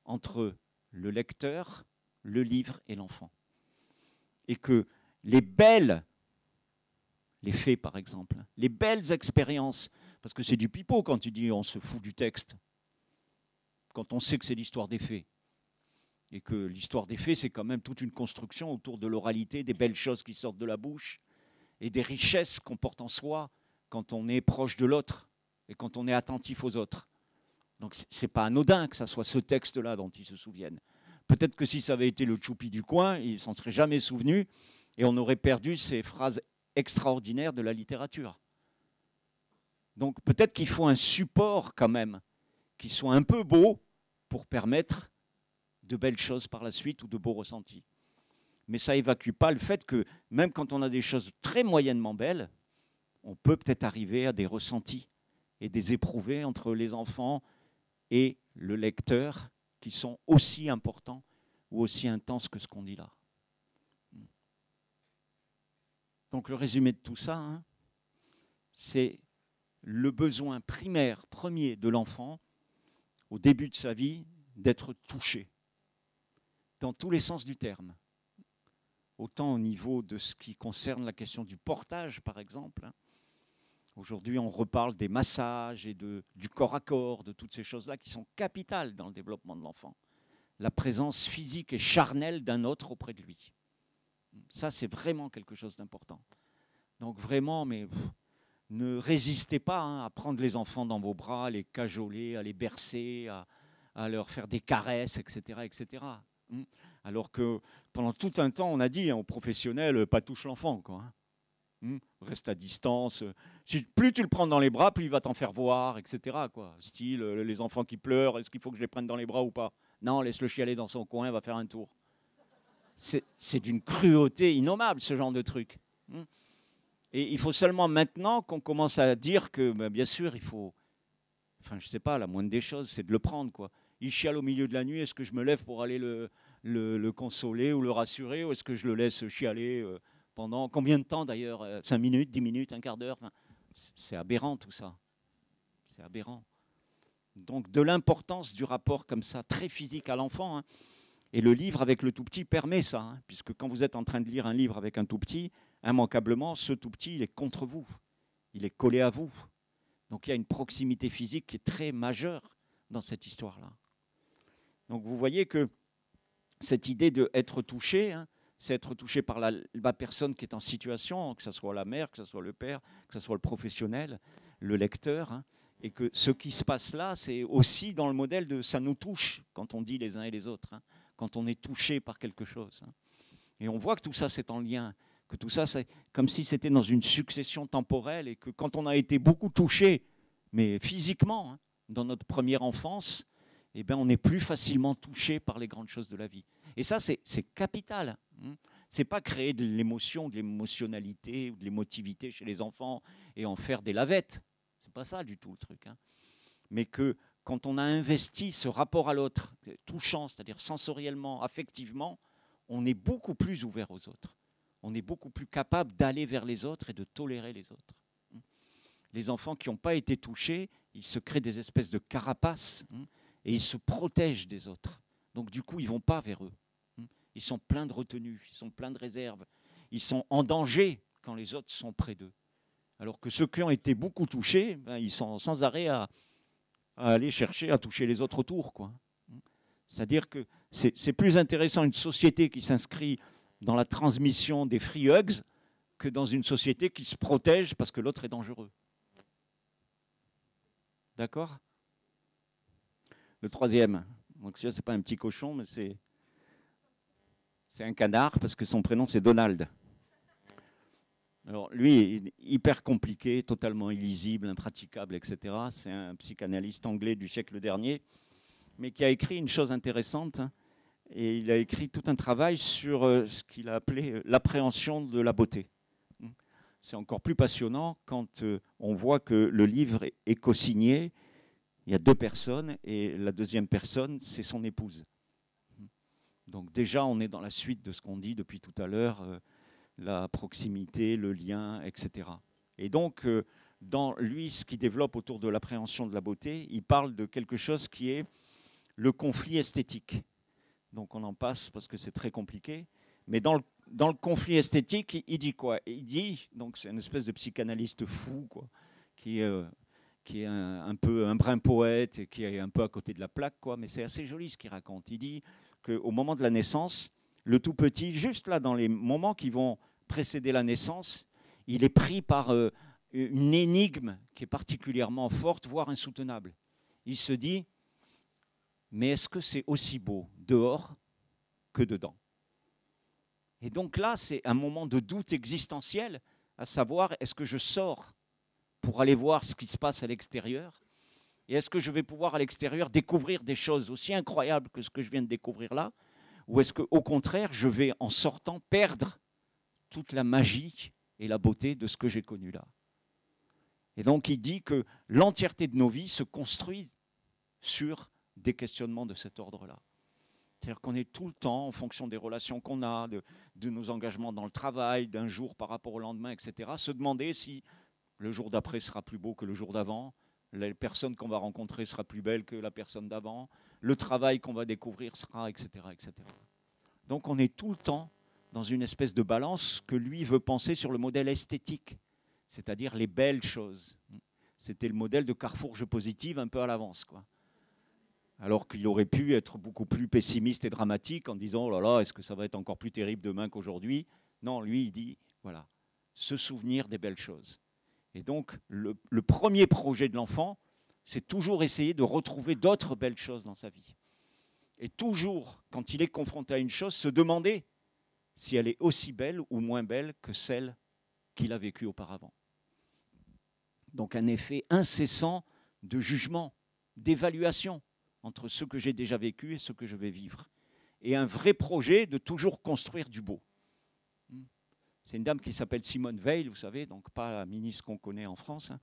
entre le lecteur, le livre et l'enfant. Et que les faits par exemple, les belles expériences, parce que c'est du pipeau quand tu dis on se fout du texte, quand on sait que c'est l'histoire des faits. Et que l'histoire des faits, c'est quand même toute une construction autour de l'oralité, des belles choses qui sortent de la bouche, et des richesses qu'on porte en soi quand on est proche de l'autre, et quand on est attentif aux autres. Donc ce n'est pas anodin que ça soit ce texte-là dont ils se souviennent. Peut-être que si ça avait été le choupi du coin, ils ne s'en seraient jamais souvenus, et on aurait perdu ces phrases extraordinaires de la littérature. Donc peut-être qu'il faut un support quand même, qui soit un peu beau, pour permettre de belles choses par la suite ou de beaux ressentis. Mais ça évacue pas le fait que même quand on a des choses très moyennement belles, on peut peut-être arriver à des ressentis et des éprouvés entre les enfants et le lecteur qui sont aussi importants ou aussi intenses que ce qu'on dit là. Donc le résumé de tout ça, hein, c'est le besoin primaire, premier de l'enfant, au début de sa vie, d'être touché, dans tous les sens du terme. Autant au niveau de ce qui concerne la question du portage, par exemple. Aujourd'hui, on reparle des massages et du corps à corps, de toutes ces choses-là qui sont capitales dans le développement de l'enfant. La présence physique et charnelle d'un autre auprès de lui. Ça, c'est vraiment quelque chose d'important. Donc vraiment, mais ne résistez pas à prendre les enfants dans vos bras, à les cajoler, à les bercer, à leur faire des caresses, etc., etc. Alors que pendant tout un temps, on a dit aux professionnels, pas touche l'enfant, quoi. Reste à distance. Plus tu le prends dans les bras, plus il va t'en faire voir, etc., quoi. Style, les enfants qui pleurent, est-ce qu'il faut que je les prenne dans les bras ou pas? Non, laisse-le chialer dans son coin, il va faire un tour. C'est d'une cruauté innommable, ce genre de truc. Et il faut seulement maintenant qu'on commence à dire que, ben, bien sûr, il faut... Enfin, je ne sais pas, la moindre des choses, c'est de le prendre, quoi. Il chiale au milieu de la nuit, est-ce que je me lève pour aller le consoler ou le rassurer, ou est-ce que je le laisse chialer pendant combien de temps d'ailleurs? 5 minutes, 10 minutes, un quart d'heure? Enfin, c'est aberrant tout ça. C'est aberrant. Donc de l'importance du rapport comme ça, très physique à l'enfant, hein. Et le livre avec le tout petit permet ça, hein, puisque quand vous êtes en train de lire un livre avec un tout petit, immanquablement, ce tout petit, il est contre vous. Il est collé à vous. Donc il y a une proximité physique qui est très majeure dans cette histoire-là. Donc vous voyez que cette idée d'être touché, hein, c'est être touché par la personne qui est en situation, que ce soit la mère, que ce soit le père, que ce soit le professionnel, le lecteur, hein, et que ce qui se passe là, c'est aussi dans le modèle de ça nous touche quand on dit les uns et les autres, hein, quand on est touché par quelque chose. Hein. Et on voit que tout ça, c'est en lien. que tout ça, c'est comme si c'était dans une succession temporelle et que quand on a été beaucoup touché, mais physiquement, hein, dans notre première enfance, eh ben, on est plus facilement touché par les grandes choses de la vie. Et ça, c'est capital. Hein. C'est pas créer de l'émotion, de l'émotionnalité ou de l'émotivité chez les enfants et en faire des lavettes. C'est pas ça du tout le truc. Hein. Mais que quand on a investi ce rapport à l'autre, touchant, c'est-à-dire sensoriellement, affectivement, on est beaucoup plus ouvert aux autres. On est beaucoup plus capable d'aller vers les autres et de tolérer les autres. Les enfants qui n'ont pas été touchés, ils se créent des espèces de carapaces et ils se protègent des autres. Donc du coup, ils ne vont pas vers eux. Ils sont pleins de retenue, ils sont pleins de réserve. Ils sont en danger quand les autres sont près d'eux. Alors que ceux qui ont été beaucoup touchés, ben, ils sont sans arrêt à aller chercher à toucher les autres autour, quoi. C'est-à-dire que c'est plus intéressant une société qui s'inscrit dans la transmission des free hugs que dans une société qui se protège parce que l'autre est dangereux. D'accord? Le troisième, donc ce n'est pas un petit cochon, mais c'est un canard parce que son prénom c'est Donald. Alors lui est hyper compliqué, totalement illisible, impraticable, etc. C'est un psychanalyste anglais du siècle dernier, mais qui a écrit une chose intéressante, hein, et il a écrit tout un travail sur ce qu'il a appelé l'appréhension de la beauté. C'est encore plus passionnant quand on voit que le livre est co-signé. Il y a deux personnes et la deuxième personne, c'est son épouse. Donc déjà, on est dans la suite de ce qu'on dit depuis tout à l'heure, la proximité, le lien, etc. Et donc, dans lui, ce qu'il développe autour de l'appréhension de la beauté, il parle de quelque chose qui est le conflit esthétique. Donc on en passe parce que c'est très compliqué. Mais dans le conflit esthétique, il dit quoi? Il dit, donc c'est une espèce de psychanalyste fou, quoi, qui est un peu un brin poète et qui est un peu à côté de la plaque, quoi, mais c'est assez joli ce qu'il raconte. Il dit qu'au moment de la naissance, le tout petit, juste là dans les moments qui vont précéder la naissance, il est pris par une énigme qui est particulièrement forte, voire insoutenable. Il se dit, mais est-ce que c'est aussi beau dehors que dedans? Et donc là, c'est un moment de doute existentiel, à savoir, est-ce que je sors pour aller voir ce qui se passe à l'extérieur? Et est-ce que je vais pouvoir à l'extérieur découvrir des choses aussi incroyables que ce que je viens de découvrir là? Ou est-ce qu'au contraire, je vais en sortant perdre toute la magie et la beauté de ce que j'ai connu là? Et donc il dit que l'entièreté de nos vies se construit sur des questionnements de cet ordre-là. C'est-à-dire qu'on est tout le temps, en fonction des relations qu'on a, de nos engagements dans le travail, d'un jour par rapport au lendemain, etc., se demander si le jour d'après sera plus beau que le jour d'avant, la personne qu'on va rencontrer sera plus belle que la personne d'avant, le travail qu'on va découvrir sera, etc., etc. Donc on est tout le temps dans une espèce de balance que lui veut penser sur le modèle esthétique, c'est-à-dire les belles choses. C'était le modèle de Carrefour Jeux Positive un peu à l'avance, quoi. Alors qu'il aurait pu être beaucoup plus pessimiste et dramatique en disant « Oh là là, est-ce que ça va être encore plus terrible demain qu'aujourd'hui ?» Non, lui, il dit « Voilà, se souvenir des belles choses. » Et donc, le premier projet de l'enfant, c'est toujours essayer de retrouver d'autres belles choses dans sa vie. Et toujours, quand il est confronté à une chose, se demander si elle est aussi belle ou moins belle que celle qu'il a vécue auparavant. Donc un effet incessant de jugement, d'évaluation entre ce que j'ai déjà vécu et ce que je vais vivre. Et un vrai projet de toujours construire du beau. C'est une dame qui s'appelle Simone Veil, vous savez, donc pas la ministre qu'on connaît en France, hein,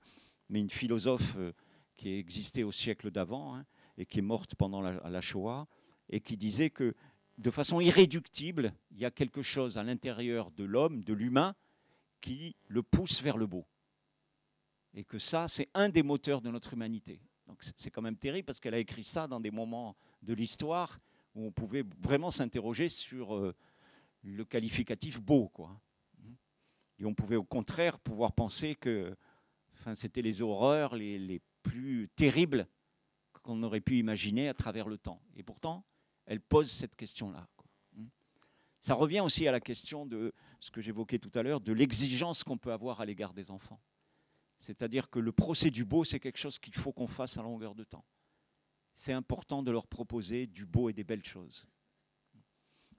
mais une philosophe qui existait au siècle d'avant, hein, et qui est morte pendant la Shoah, et qui disait que de façon irréductible, il y a quelque chose à l'intérieur de l'homme, de l'humain, qui le pousse vers le beau. Et que ça, c'est un des moteurs de notre humanité. Donc c'est quand même terrible parce qu'elle a écrit ça dans des moments de l'histoire où on pouvait vraiment s'interroger sur le qualificatif beau, quoi. Et on pouvait au contraire pouvoir penser que c'était les horreurs les plus terribles qu'on aurait pu imaginer à travers le temps. Et pourtant, elle pose cette question-là, quoi. Ça revient aussi à la question de ce que j'évoquais tout à l'heure, de l'exigence qu'on peut avoir à l'égard des enfants. C'est-à-dire que le procès du beau, c'est quelque chose qu'il faut qu'on fasse à longueur de temps. C'est important de leur proposer du beau et des belles choses.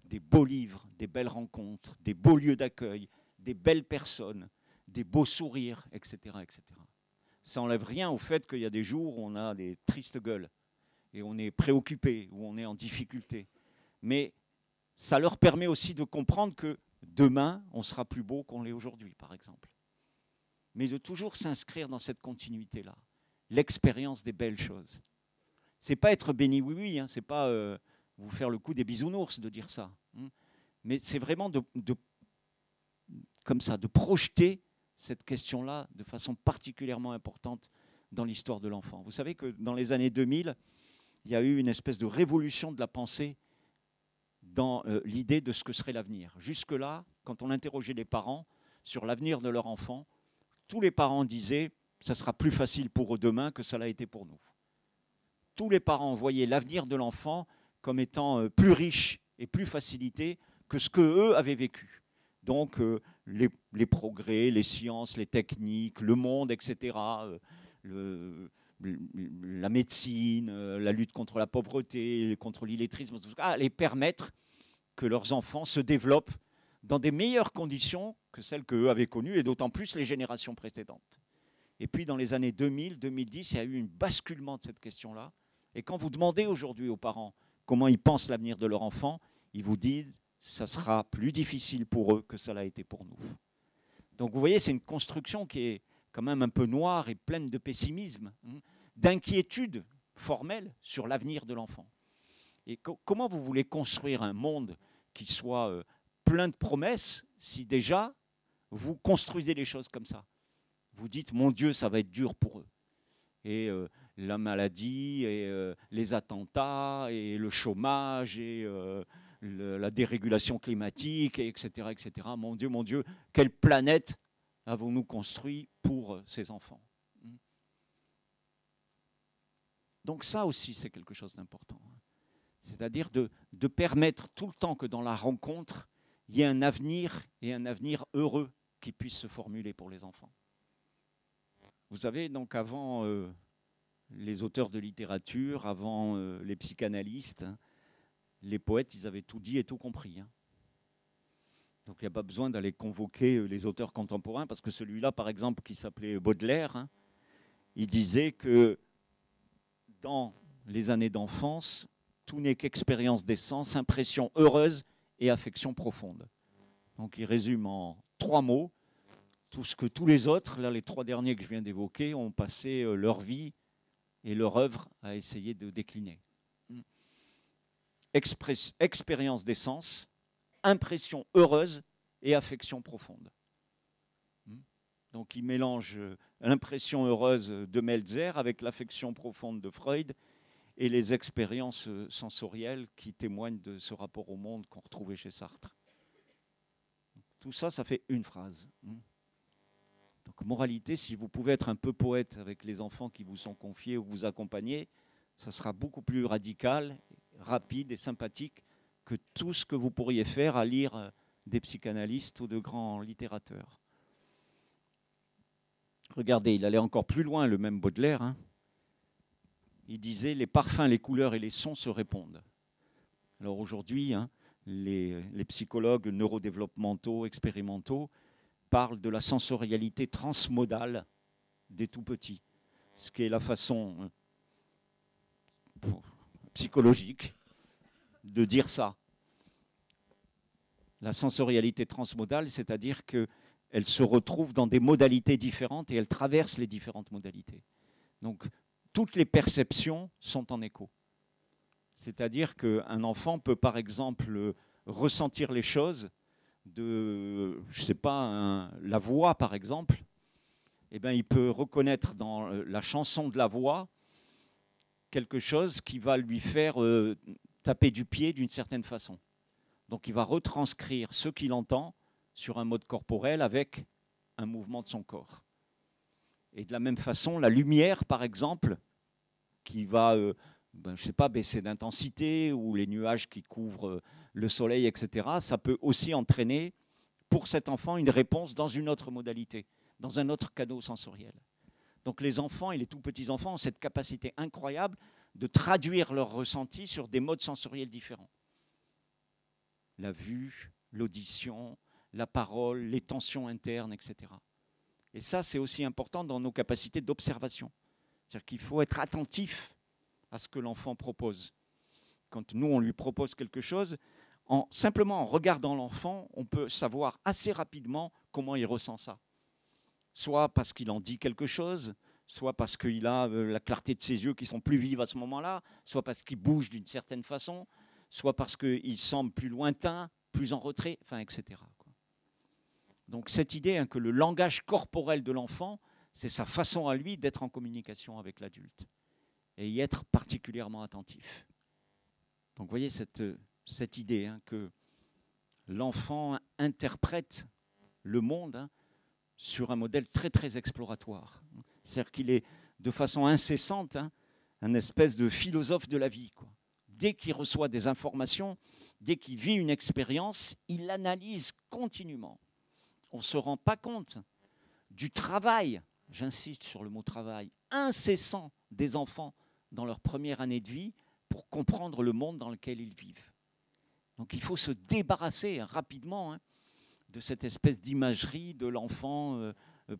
Des beaux livres, des belles rencontres, des beaux lieux d'accueil, des belles personnes, des beaux sourires, etc., etc. Ça n'enlève rien au fait qu'il y a des jours où on a des tristes gueules et on est préoccupé, où on est en difficulté. Mais ça leur permet aussi de comprendre que demain, on sera plus beau qu'on l'est aujourd'hui, par exemple. Mais de toujours s'inscrire dans cette continuité-là, l'expérience des belles choses. C'est pas être béni oui-oui, hein, c'est pas vous faire le coup des bisounours de dire ça. Hein, mais c'est vraiment comme ça, de projeter cette question-là de façon particulièrement importante dans l'histoire de l'enfant. Vous savez que dans les années 2000, il y a eu une espèce de révolution de la pensée dans l'idée de ce que serait l'avenir. Jusque-là, quand on interrogeait les parents sur l'avenir de leur enfant, tous les parents disaient « ça sera plus facile pour eux demain que ça l'a été pour nous ». Tous les parents voyaient l'avenir de l'enfant comme étant plus riche et plus facilité que ce qu'eux avaient vécu. Donc les progrès, les sciences, les techniques, le monde, etc., la médecine, la lutte contre la pauvreté, contre l'illettrisme, tout ça, allaient permettre que leurs enfants se développent dans des meilleures conditions que celles qu'eux avaient connues, et d'autant plus les générations précédentes. Et puis dans les années 2000, 2010, il y a eu un basculement de cette question-là. Et quand vous demandez aujourd'hui aux parents comment ils pensent l'avenir de leur enfant, ils vous disent « ça sera plus difficile pour eux que ça l'a été pour nous ». Donc vous voyez, c'est une construction qui est quand même un peu noire et pleine de pessimisme, d'inquiétude formelle sur l'avenir de l'enfant. Et comment vous voulez construire un monde qui soit plein de promesses si déjà vous construisez les choses comme ça? Vous dites, mon Dieu, ça va être dur pour eux. Et la maladie, et les attentats, et le chômage, et la dérégulation climatique, etc., etc. Mon Dieu, quelle planète avons-nous construit pour ces enfants? Donc ça aussi, c'est quelque chose d'important. C'est-à-dire de permettre tout le temps que dans la rencontre, il y ait un avenir, et un avenir heureux qui puisse se formuler pour les enfants. Vous savez, donc avant les auteurs de littérature, avant les psychanalystes, les poètes, ils avaient tout dit et tout compris. Donc il n'y a pas besoin d'aller convoquer les auteurs contemporains, parce que celui-là, par exemple, qui s'appelait Baudelaire, il disait que dans les années d'enfance, tout n'est qu'expérience d'essence, impression heureuse et affection profonde. Donc il résume en 3 mots tout ce que tous les autres, là les 3 derniers que je viens d'évoquer, ont passé leur vie et leur œuvre à essayer de décliner. Expérience d'essence, impression heureuse et affection profonde. Donc il mélange l'impression heureuse de Meltzer avec l'affection profonde de Freud et les expériences sensorielles qui témoignent de ce rapport au monde qu'on retrouvait chez Sartre. Tout ça, ça fait une phrase. Donc moralité, si vous pouvez être un peu poète avec les enfants qui vous sont confiés ou vous accompagnez, ça sera beaucoup plus radical, rapide et sympathique que tout ce que vous pourriez faire à lire des psychanalystes ou de grands littérateurs. Regardez, il allait encore plus loin, le même Baudelaire. Il disait « les parfums, les couleurs et les sons se répondent ». Alors aujourd'hui, les psychologues neurodéveloppementaux, expérimentaux, parlent de la sensorialité transmodale des tout-petits, ce qui est la façon psychologique de dire ça. La sensorialité transmodale, c'est-à-dire qu'elle se retrouve dans des modalités différentes et elle traverse les différentes modalités. Donc, toutes les perceptions sont en écho. C'est-à-dire qu'un enfant peut, par exemple, ressentir les choses de, je ne sais pas, la voix, par exemple. Eh bien, il peut reconnaître dans la chanson de la voix quelque chose qui va lui faire taper du pied d'une certaine façon. Donc, il va retranscrire ce qu'il entend sur un mode corporel avec un mouvement de son corps. Et de la même façon, la lumière, par exemple, qui va, je ne sais pas, baisser d'intensité, ou les nuages qui couvrent le soleil, etc., ça peut aussi entraîner pour cet enfant une réponse dans une autre modalité, dans un autre canal sensoriel. Donc les enfants et les tout petits enfants ont cette capacité incroyable de traduire leurs ressentis sur des modes sensoriels différents. La vue, l'audition, la parole, les tensions internes, etc. Et ça, c'est aussi important dans nos capacités d'observation. C'est-à-dire qu'il faut être attentif à ce que l'enfant propose. Quand nous, on lui propose quelque chose, simplement en regardant l'enfant, on peut savoir assez rapidement comment il ressent ça. Soit parce qu'il en dit quelque chose, soit parce qu'il a la clarté de ses yeux qui sont plus vives à ce moment-là, soit parce qu'il bouge d'une certaine façon, soit parce qu'il semble plus lointain, plus en retrait, enfin, etc. Donc cette idée que le langage corporel de l'enfant, c'est sa façon à lui d'être en communication avec l'adulte et y être particulièrement attentif. Donc vous voyez cette idée que l'enfant interprète le monde sur un modèle très très exploratoire. C'est-à-dire qu'il est de façon incessante un espèce de philosophe de la vie, quoi. Dès qu'il reçoit des informations, dès qu'il vit une expérience, il l'analyse continuellement. On ne se rend pas compte du travail, j'insiste sur le mot travail, incessant des enfants dans leur première année de vie pour comprendre le monde dans lequel ils vivent. Donc il faut se débarrasser rapidement de cette espèce d'imagerie de l'enfant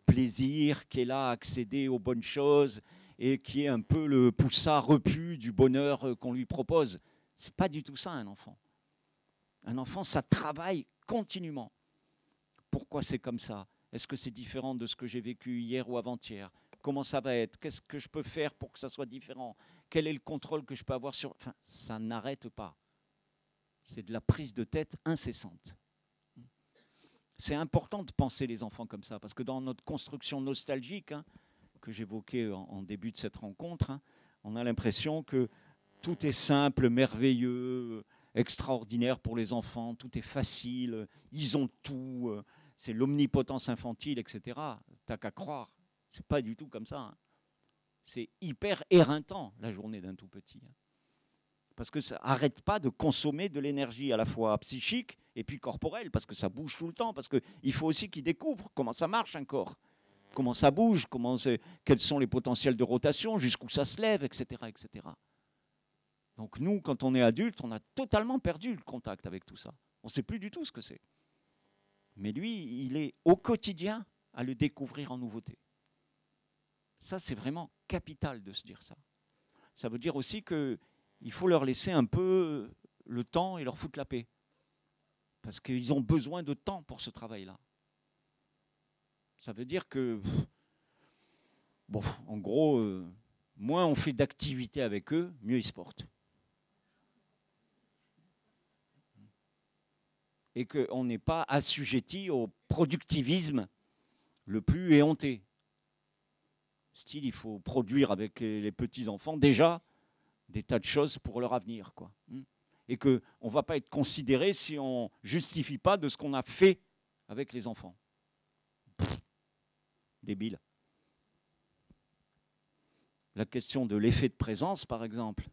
plaisir qui est là à accéder aux bonnes choses et qui est un peu le poussard repu du bonheur qu'on lui propose. Ce n'est pas du tout ça un enfant. Un enfant, ça travaille continuellement. Pourquoi c'est comme ça? Est-ce que c'est différent de ce que j'ai vécu hier ou avant-hier? Comment ça va être? Qu'est-ce que je peux faire pour que ça soit différent? Quel est le contrôle que je peux avoir sur... Enfin, ça n'arrête pas. C'est de la prise de tête incessante. C'est important de penser les enfants comme ça, parce que dans notre construction nostalgique, que j'évoquais en début de cette rencontre, on a l'impression que tout est simple, merveilleux, extraordinaire pour les enfants, tout est facile, ils ont tout, c'est l'omnipotence infantile, etc. T'as qu'à croire, c'est pas du tout comme ça. C'est hyper éreintant la journée d'un tout petit. Parce que ça n'arrête pas de consommer de l'énergie à la fois psychique et puis corporelle, parce que ça bouge tout le temps, parce qu'il faut aussi qu'il découvre comment ça marche un corps, comment ça bouge, quels sont les potentiels de rotation, jusqu'où ça se lève, etc., etc. Donc nous, quand on est adulte, on a totalement perdu le contact avec tout ça. On ne sait plus du tout ce que c'est. Mais lui, il est au quotidien à le découvrir en nouveauté. Ça, c'est vraiment capital de se dire ça. Ça veut dire aussi qu'il faut leur laisser un peu le temps et leur foutre la paix. Parce qu'ils ont besoin de temps pour ce travail-là. Ça veut dire que, bon, en gros, moins on fait d'activités avec eux, mieux ils se portent. Et qu'on n'est pas assujetti au productivisme le plus éhonté. Style, il faut produire avec les petits-enfants déjà des tas de choses pour leur avenir, quoi. Et qu'on ne va pas être considéré si on ne justifie pas de ce qu'on a fait avec les enfants. Débile. La question de l'effet de présence, par exemple.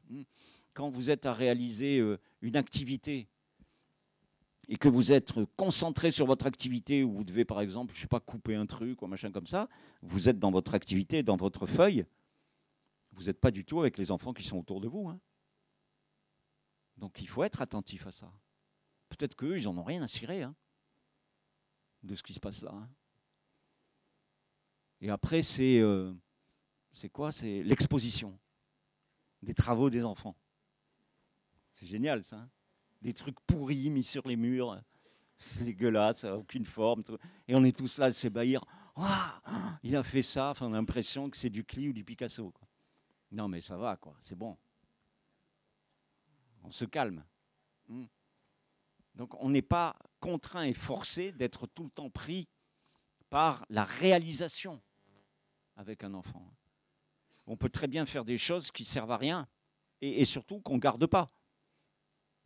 Quand vous êtes à réaliser une activité et que vous êtes concentré sur votre activité, où vous devez, par exemple, je ne sais pas, couper un truc ou un machin comme ça, vous êtes dans votre activité, dans votre feuille, vous n'êtes pas du tout avec les enfants qui sont autour de vous. Donc il faut être attentif à ça. Peut-être qu'eux, ils n'en ont rien à cirer de ce qui se passe là. Et après, c'est quoi? C'est l'exposition des travaux des enfants. C'est génial, ça. Des trucs pourris mis sur les murs. C'est dégueulasse, ça n'a aucune forme. Et on est tous là à s'ébahir. Oh, il a fait ça. Enfin, on a l'impression que c'est du Klee ou du Picasso, quoi. Non, mais ça va, quoi. C'est bon. On se calme. Donc, on n'est pas contraint et forcé d'être tout le temps pris par la réalisation avec un enfant. On peut très bien faire des choses qui ne servent à rien et surtout qu'on ne garde pas.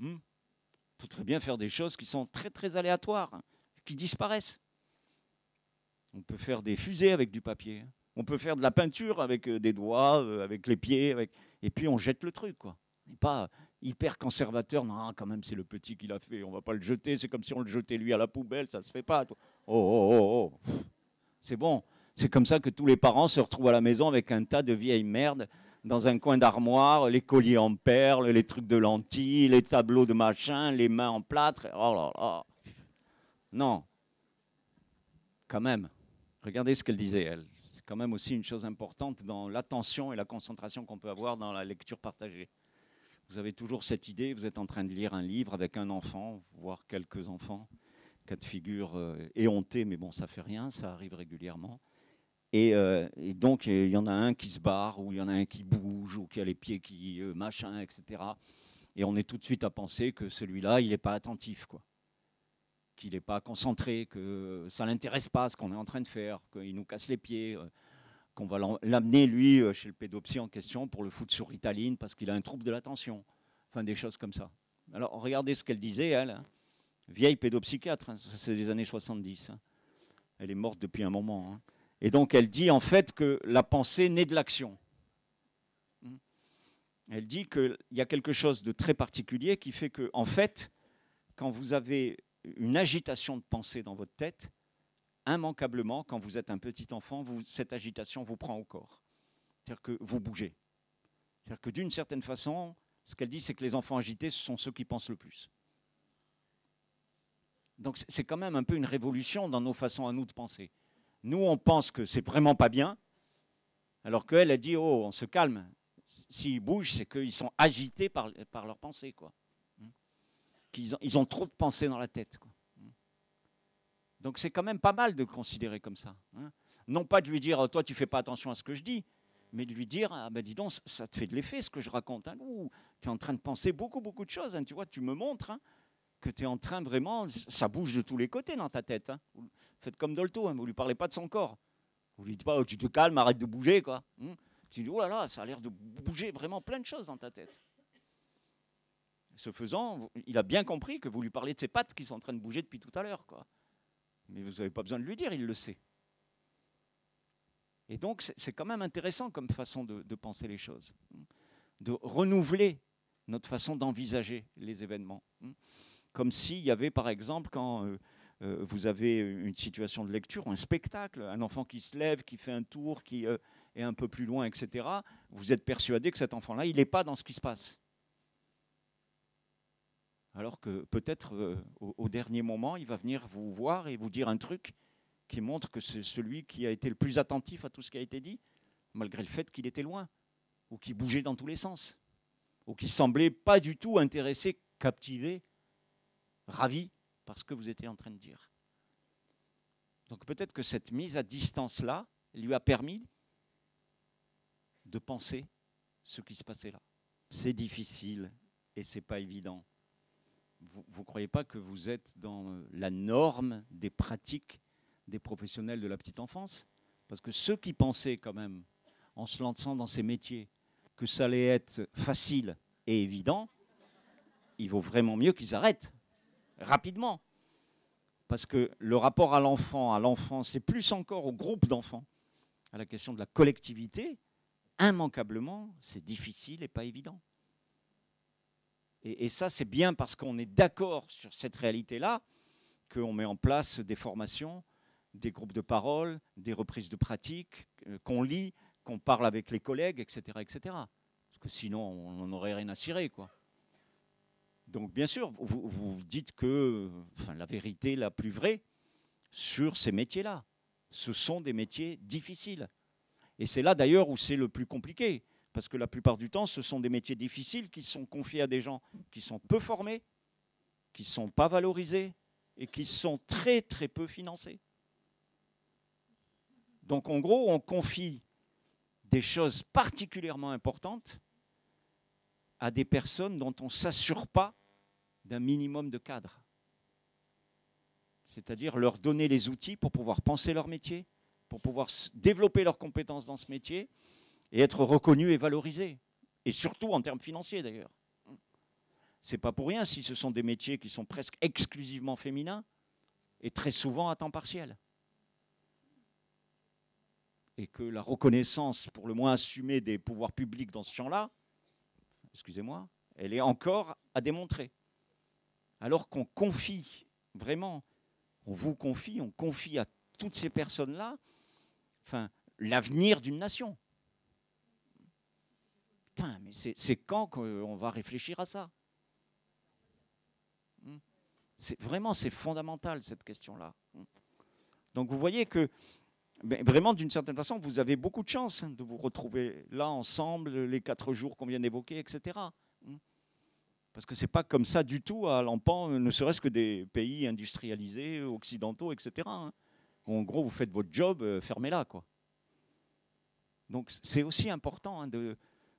On peut très bien faire des choses qui sont très très aléatoires, qui disparaissent. On peut faire des fusées avec du papier. On peut faire de la peinture avec des doigts, avec les pieds, et puis on jette le truc, quoi. On n'est pas hyper conservateur. Non, quand même, c'est le petit qui l'a fait. On ne va pas le jeter. C'est comme si on le jetait lui à la poubelle. Ça ne se fait pas. Oh. C'est bon. C'est comme ça que tous les parents se retrouvent à la maison avec un tas de vieilles merdes dans un coin d'armoire, les colliers en perles, les trucs de lentilles, les tableaux de machin, les mains en plâtre. Oh là là. Non, quand même, regardez ce qu'elle disait, elle. C'est quand même aussi une chose importante dans l'attention et la concentration qu'on peut avoir dans la lecture partagée. Vous avez toujours cette idée, vous êtes en train de lire un livre avec un enfant, voire quelques enfants, cas de figure éhonté, mais bon, ça fait rien, ça arrive régulièrement. Et donc, il y en a un qui se barre, ou il y en a un qui bouge, ou qui a les pieds qui machin, etc. Et on est tout de suite à penser que celui-là, il n'est pas attentif, quoi. Qu'il n'est pas concentré, que ça ne l'intéresse pas ce qu'on est en train de faire, qu'il nous casse les pieds, qu'on va l'amener, lui, chez le pédopsie en question pour le foutre sur Ritaline parce qu'il a un trouble de l'attention. Enfin, des choses comme ça. Alors, regardez ce qu'elle disait, elle. Hein. Vieille pédopsychiatre, hein, c'est des années 70. Hein. Elle est morte depuis un moment. Hein. Et donc, elle dit en fait que la pensée naît de l'action. Elle dit qu'il y a quelque chose de très particulier qui fait que, en fait, quand vous avez une agitation de pensée dans votre tête, immanquablement, quand vous êtes un petit enfant, cette agitation vous prend au corps. C'est-à-dire que vous bougez. C'est-à-dire que d'une certaine façon, ce qu'elle dit, c'est que les enfants agités, ce sont ceux qui pensent le plus. Donc c'est quand même un peu une révolution dans nos façons à nous de penser. Nous, on pense que c'est vraiment pas bien, alors qu'elle a dit, oh, on se calme. S'ils bougent, c'est qu'ils sont agités par leurs pensées, quoi. Ils ont trop de pensées dans la tête, quoi. Donc c'est quand même pas mal de le considérer comme ça. Hein. Non pas de lui dire, toi, tu fais pas attention à ce que je dis, mais de lui dire, ah ben dis donc, ça te fait de l'effet ce que je raconte. Hein. Tu es en train de penser beaucoup de choses. Hein. Tu vois, tu me montres hein, que tu es en train vraiment, ça bouge de tous les côtés dans ta tête. Hein. Faites comme Dolto, hein, vous ne lui parlez pas de son corps. Vous ne lui dites pas, oh, tu te calmes, arrête de bouger, quoi. Tu dis, oh là là, ça a l'air de bouger vraiment plein de choses dans ta tête. Ce faisant, il a bien compris que vous lui parlez de ses pattes qui sont en train de bouger depuis tout à l'heure, quoi. Mais vous n'avez pas besoin de lui dire, il le sait. Et donc, c'est quand même intéressant comme façon de penser les choses, de renouveler notre façon d'envisager les événements. Comme s'il y avait, par exemple, quand vous avez une situation de lecture, un spectacle, un enfant qui se lève, qui fait un tour, qui est un peu plus loin, etc., vous êtes persuadé que cet enfant-là, il n'est pas dans ce qui se passe. Alors que peut-être au dernier moment, il va venir vous voir et vous dire un truc qui montre que c'est celui qui a été le plus attentif à tout ce qui a été dit, malgré le fait qu'il était loin, ou qui bougeait dans tous les sens, ou qui semblait pas du tout intéressé, captivé, ravi par ce que vous étiez en train de dire. Donc peut-être que cette mise à distance-là lui a permis de penser ce qui se passait là. C'est difficile et c'est pas évident. Vous ne croyez pas que vous êtes dans la norme des pratiques des professionnels de la petite enfance? Parce que ceux qui pensaient quand même, en se lançant dans ces métiers, que ça allait être facile et évident, il vaut vraiment mieux qu'ils arrêtent rapidement. Parce que le rapport à l'enfant, c'est plus encore au groupe d'enfants, à la question de la collectivité, immanquablement, c'est difficile et pas évident. Et ça, c'est bien parce qu'on est d'accord sur cette réalité-là qu'on met en place des formations, des groupes de parole, des reprises de pratiques, qu'on lit, qu'on parle avec les collègues, etc., etc. Parce que sinon, on n'en aurait rien à cirer, quoi. Donc, bien sûr, vous dites que la vérité la plus vraie sur ces métiers-là, ce sont des métiers difficiles. Et c'est là, d'ailleurs, où c'est le plus compliqué. Parce que la plupart du temps, ce sont des métiers difficiles qui sont confiés à des gens qui sont peu formés, qui ne sont pas valorisés et qui sont très, très peu financés. Donc, en gros, on confie des choses particulièrement importantes à des personnes dont on ne s'assure pas d'un minimum de cadre. C'est-à-dire leur donner les outils pour pouvoir penser leur métier, pour pouvoir développer leurs compétences dans ce métier, et être reconnu et valorisé. Et surtout en termes financiers, d'ailleurs. Ce n'est pas pour rien si ce sont des métiers qui sont presque exclusivement féminins et très souvent à temps partiel. Et que la reconnaissance, pour le moins assumée des pouvoirs publics dans ce champ-là, excusez-moi, elle est encore à démontrer. Alors qu'on confie, vraiment, on confie à toutes ces personnes-là, l'avenir d'une nation. Putain, mais c'est quand qu'on va réfléchir à ça? C'est fondamental, cette question-là. Donc vous voyez que, vraiment, d'une certaine façon, vous avez beaucoup de chance de vous retrouver là ensemble, les 4 jours qu'on vient d'évoquer, etc. Parce que ce n'est pas comme ça du tout à Lampan, ne serait-ce que des pays industrialisés, occidentaux, etc. En gros, vous faites votre job, fermez-la, quoi. Donc c'est aussi important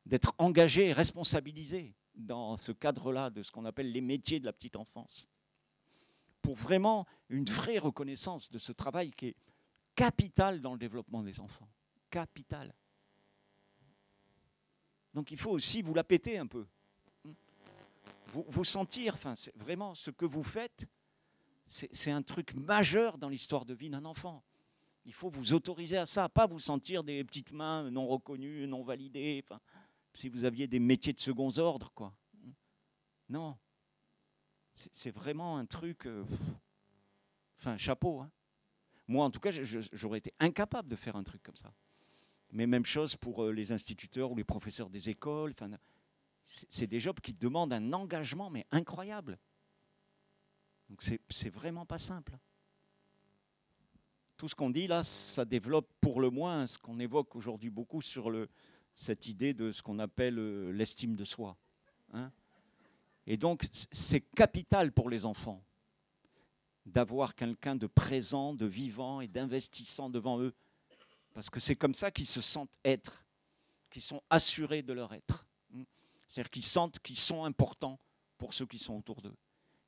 d'être engagé et responsabilisé dans ce cadre-là de ce qu'on appelle les métiers de la petite enfance. Pour vraiment une vraie reconnaissance de ce travail qui est capital dans le développement des enfants. Capital. Donc il faut aussi vous la péter un peu. Vous sentir, enfin, c'est vraiment ce que vous faites, c'est un truc majeur dans l'histoire de vie d'un enfant. Il faut vous autoriser à ça, pas vous sentir des petites mains non reconnues, non validées, enfin, si vous aviez des métiers de second ordre, quoi. Non. C'est vraiment un truc... enfin, chapeau. Hein. Moi, en tout cas, j'aurais été incapable de faire un truc comme ça. Mais même chose pour les instituteurs ou les professeurs des écoles. Enfin, c'est des jobs qui demandent un engagement, mais incroyable. Donc, c'est vraiment pas simple. Tout ce qu'on dit là, ça développe pour le moins ce qu'on évoque aujourd'hui beaucoup sur cette idée de ce qu'on appelle l'estime de soi. Hein. Et donc, c'est capital pour les enfants d'avoir quelqu'un de présent, de vivant et d'investissant devant eux. Parce que c'est comme ça qu'ils se sentent être, qu'ils sont assurés de leur être. C'est-à-dire qu'ils sentent qu'ils sont importants pour ceux qui sont autour d'eux.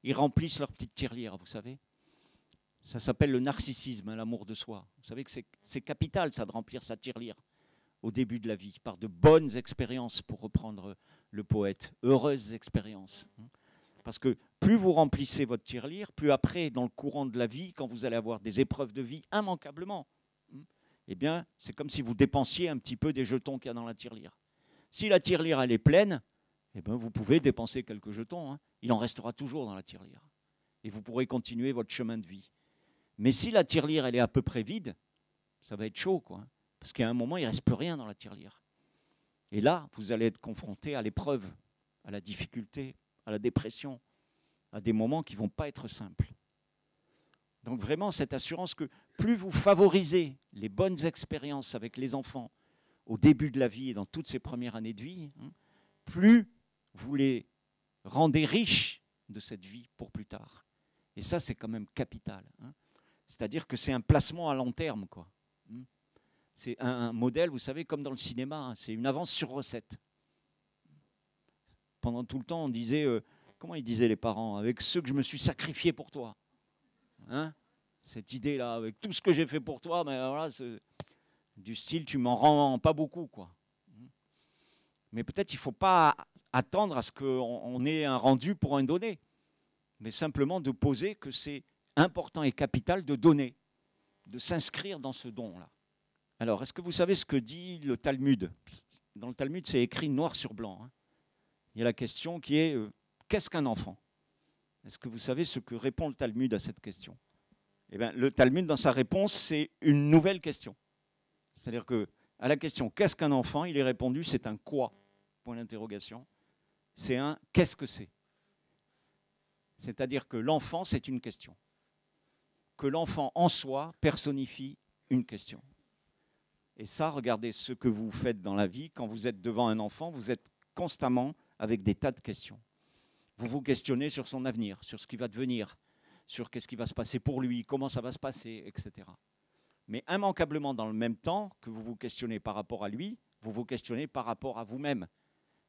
Ils remplissent leur petite tirelire, vous savez. Ça s'appelle le narcissisme, l'amour de soi. Vous savez que c'est capital, ça, de remplir sa tirelire au début de la vie, par de bonnes expériences, pour reprendre le poète, heureuses expériences. Parce que plus vous remplissez votre tirelire, plus après, dans le courant de la vie, quand vous allez avoir des épreuves de vie, immanquablement, eh bien, c'est comme si vous dépensiez un petit peu des jetons qu'il y a dans la tirelire. Si la tirelire, elle est pleine, eh bien, vous pouvez dépenser quelques jetons. Hein. Il en restera toujours dans la tirelire. Et vous pourrez continuer votre chemin de vie. Mais si la tirelire, elle est à peu près vide, ça va être chaud, quoi. Parce qu'à un moment, il ne reste plus rien dans la tirelire. Et là, vous allez être confronté à l'épreuve, à la difficulté, à la dépression, à des moments qui ne vont pas être simples. Donc vraiment, cette assurance que plus vous favorisez les bonnes expériences avec les enfants au début de la vie et dans toutes ces premières années de vie, plus vous les rendez riches de cette vie pour plus tard. Et ça, c'est quand même capital. C'est-à-dire que c'est un placement à long terme, quoi. C'est un modèle, vous savez, comme dans le cinéma, c'est une avance sur recette. Pendant tout le temps, on disait, comment ils disaient les parents, avec ceux que je me suis sacrifié pour toi. Hein, cette idée-là, avec tout ce que j'ai fait pour toi, mais voilà, du style, tu m'en rends pas beaucoup, quoi. Mais peut-être il ne faut pas attendre à ce qu'on ait un rendu pour un donné, mais simplement de poser que c'est important et capital de donner, de s'inscrire dans ce don-là. Alors, est-ce que vous savez ce que dit le Talmud? Dans le Talmud, c'est écrit noir sur blanc. Hein. Il y a la question qui est qu'est-ce qu'un enfant? Est-ce que vous savez ce que répond le Talmud à cette question? Eh bien, le Talmud, dans sa réponse, c'est une nouvelle question. C'est-à-dire qu'à la question qu'est-ce qu'un enfant, il est répondu c'est un quoi? Point d'interrogation. C'est un qu'est-ce que c'est? C'est-à-dire que l'enfant, c'est une question. Que l'enfant en soi personnifie une question. Et ça, regardez ce que vous faites dans la vie. Quand vous êtes devant un enfant, vous êtes constamment avec des tas de questions. Vous vous questionnez sur son avenir, sur ce qui va devenir, sur qu'est-ce qui va se passer pour lui, comment ça va se passer, etc. Mais immanquablement, dans le même temps que vous vous questionnez par rapport à lui, vous vous questionnez par rapport à vous-même.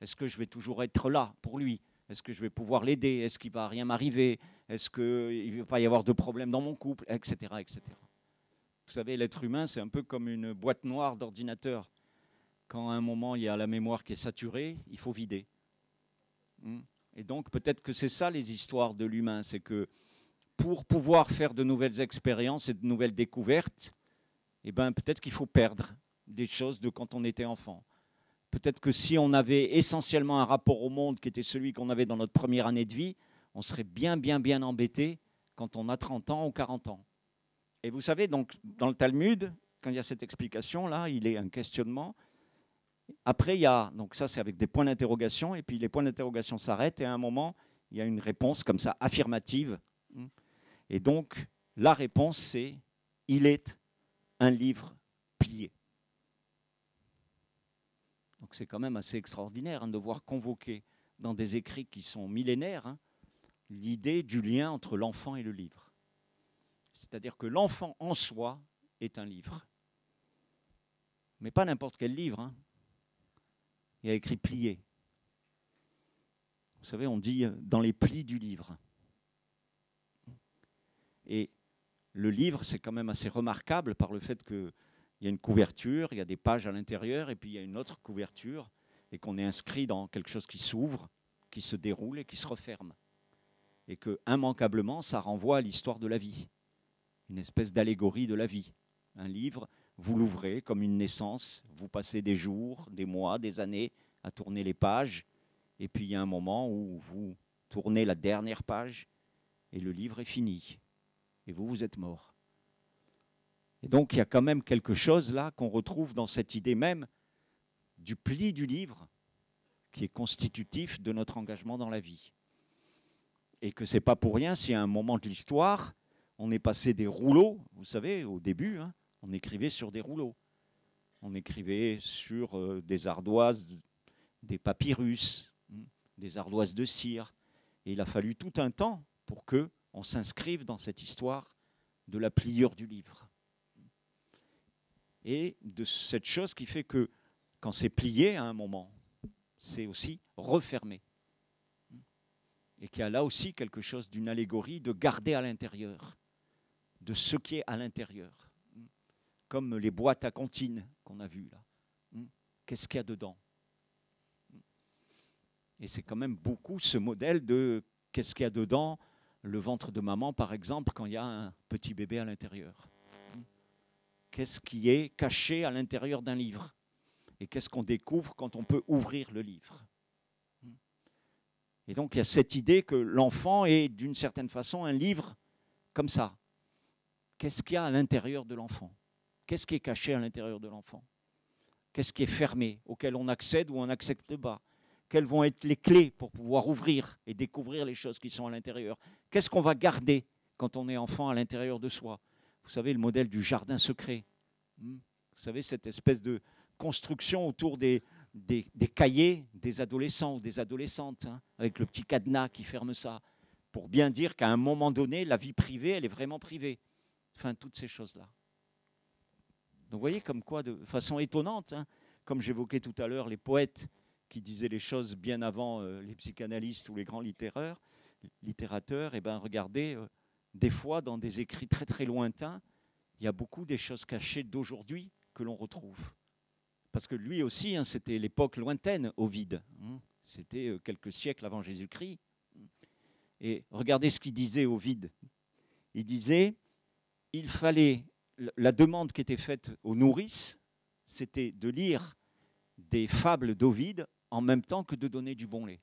Est-ce que je vais toujours être là pour lui? Est-ce que je vais pouvoir l'aider? Est-ce qu'il ne va rien m'arriver? Est-ce qu'il ne va pas y avoir de problème dans mon couple? Etc., etc. Vous savez, l'être humain, c'est un peu comme une boîte noire d'ordinateur. Quand à un moment, il y a la mémoire qui est saturée, il faut vider. Et donc, peut-être que c'est ça les histoires de l'humain. C'est que pour pouvoir faire de nouvelles expériences et de nouvelles découvertes, eh ben, peut-être qu'il faut perdre des choses de quand on était enfant. Peut-être que si on avait essentiellement un rapport au monde qui était celui qu'on avait dans notre première année de vie, on serait bien embêté quand on a 30 ans ou 40 ans. Et vous savez, donc, dans le Talmud, quand il y a cette explication-là, il est un questionnement. Après, il y a, donc ça c'est avec des points d'interrogation, et puis les points d'interrogation s'arrêtent, et à un moment, il y a une réponse comme ça, affirmative. Et donc, la réponse, c'est il est un livre plié. Donc c'est quand même assez extraordinaire de voir convoquer dans des écrits qui sont millénaires l'idée du lien entre l'enfant et le livre. C'est-à-dire que l'enfant en soi est un livre. Mais pas n'importe quel livre. Il y a écrit plié. Vous savez, on dit dans les plis du livre. Et le livre, c'est quand même assez remarquable par le fait qu'il y a une couverture, il y a des pages à l'intérieur, et puis il y a une autre couverture, et qu'on est inscrit dans quelque chose qui s'ouvre, qui se déroule et qui se referme. Et que, immanquablement, ça renvoie à l'histoire de la vie. Une espèce d'allégorie de la vie. Un livre, vous l'ouvrez comme une naissance, vous passez des jours, des mois, des années à tourner les pages, et puis il y a un moment où vous tournez la dernière page, et le livre est fini. Et vous, vous êtes mort. Et donc, il y a quand même quelque chose là qu'on retrouve dans cette idée même du pli du livre qui est constitutif de notre engagement dans la vie. Et que ce n'est pas pour rien si à un moment de l'histoire, on est passé des rouleaux, vous savez, au début, on écrivait sur des rouleaux. On écrivait sur des ardoises, des papyrus, des ardoises de cire. Et il a fallu tout un temps pour qu'on s'inscrive dans cette histoire de la pliure du livre. Et de cette chose qui fait que quand c'est plié à un moment, c'est aussi refermé. Et qu'il y a là aussi quelque chose d'une allégorie de garder à l'intérieur, de ce qui est à l'intérieur. Comme les boîtes à comptines qu'on a vues là. Qu'est-ce qu'il y a dedans? Et c'est quand même beaucoup ce modèle de qu'est-ce qu'il y a dedans, le ventre de maman par exemple, quand il y a un petit bébé à l'intérieur. Qu'est-ce qui est caché à l'intérieur d'un livre? Et qu'est-ce qu'on découvre quand on peut ouvrir le livre? Et donc il y a cette idée que l'enfant est d'une certaine façon un livre comme ça. Qu'est-ce qu'il y a à l'intérieur de l'enfant? Qu'est-ce qui est caché à l'intérieur de l'enfant? Qu'est-ce qui est fermé, auquel on accède ou on n'accepte pas? Quelles vont être les clés pour pouvoir ouvrir et découvrir les choses qui sont à l'intérieur? Qu'est-ce qu'on va garder quand on est enfant à l'intérieur de soi? Vous savez, le modèle du jardin secret. Vous savez, cette espèce de construction autour des cahiers des adolescents ou des adolescentes, avec le petit cadenas qui ferme ça, pour bien dire qu'à un moment donné, la vie privée, elle est vraiment privée. Enfin, toutes ces choses-là. Donc vous voyez comme quoi, de façon étonnante, comme j'évoquais tout à l'heure, les poètes qui disaient les choses bien avant les psychanalystes ou les grands littérateurs, et ben regardez, des fois dans des écrits très très lointains, il y a beaucoup des choses cachées d'aujourd'hui que l'on retrouve. Parce que lui aussi, c'était l'époque lointaine, Ovide. C'était quelques siècles avant Jésus-Christ. Et regardez ce qu'il disait, Ovide. Il disait, il fallait, la demande qui était faite aux nourrices, c'était de lire des fables d'Ovide en même temps que de donner du bon lait.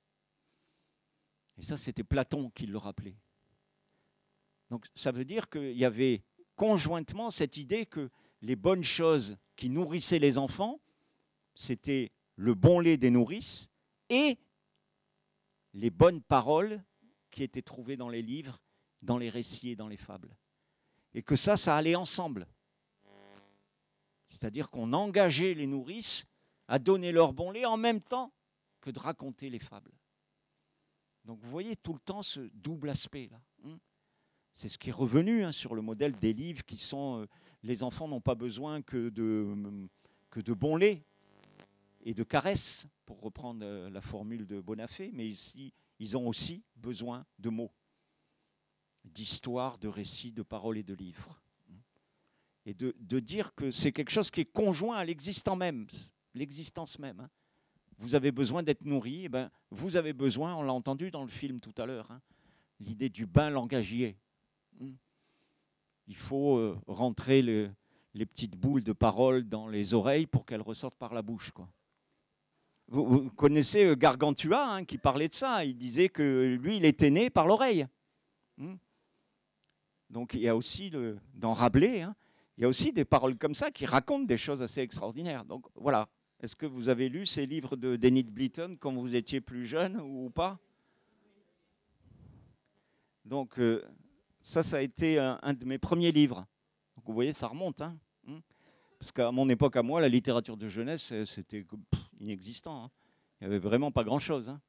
Et ça, c'était Platon qui le rappelait. Donc ça veut dire qu'il y avait conjointement cette idée que les bonnes choses qui nourrissaient les enfants, c'était le bon lait des nourrices et les bonnes paroles qui étaient trouvées dans les livres, dans les récits et dans les fables. Et que ça allait ensemble. C'est-à-dire qu'on engageait les nourrices à donner leur bon lait en même temps que de raconter les fables. Donc vous voyez tout le temps ce double aspect-là. C'est ce qui est revenu sur le modèle des livres qui sont... les enfants n'ont pas besoin que de bon lait et de caresses, pour reprendre la formule de Bonafé, mais ici, ils ont aussi besoin de mots, d'histoires, de récits, de paroles et de livres. Et de dire que c'est quelque chose qui est conjoint à l'existence même. Vous avez besoin d'être nourri, vous avez besoin, on l'a entendu dans le film tout à l'heure, l'idée du bain langagier. Il faut rentrer les petites boules de paroles dans les oreilles pour qu'elles ressortent par la bouche, quoi. Vous connaissez Gargantua qui parlait de ça. Il disait que lui, il était né par l'oreille. Donc il y a aussi, dans Rabelais, il y a aussi des paroles comme ça qui racontent des choses assez extraordinaires. Donc voilà. Est-ce que vous avez lu ces livres de Dennis Blyton quand vous étiez plus jeune ou pas? Donc ça a été un de mes premiers livres. Donc vous voyez, ça remonte. Hein. Parce qu'à mon époque, à moi, la littérature de jeunesse, c'était inexistant. Hein. Il n'y avait vraiment pas grand-chose. Hein.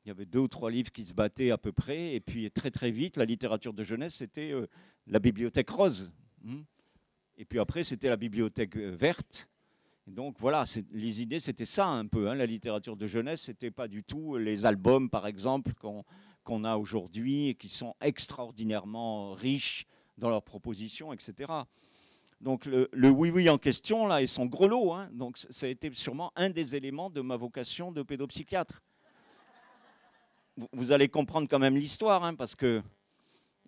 Il y avait 2 ou 3 livres qui se battaient à peu près. Et puis très très vite, la littérature de jeunesse, c'était la bibliothèque rose. Et puis après, c'était la bibliothèque verte. Et donc voilà, les idées, c'était ça un peu. Hein. La littérature de jeunesse, ce n'était pas du tout les albums, par exemple, qu'on a aujourd'hui et qui sont extraordinairement riches dans leurs propositions, etc. Donc le oui-oui en question, là, est son grelot. Hein. Donc ça a été sûrement un des éléments de ma vocation de pédopsychiatre. Vous allez comprendre quand même l'histoire, hein, parce que,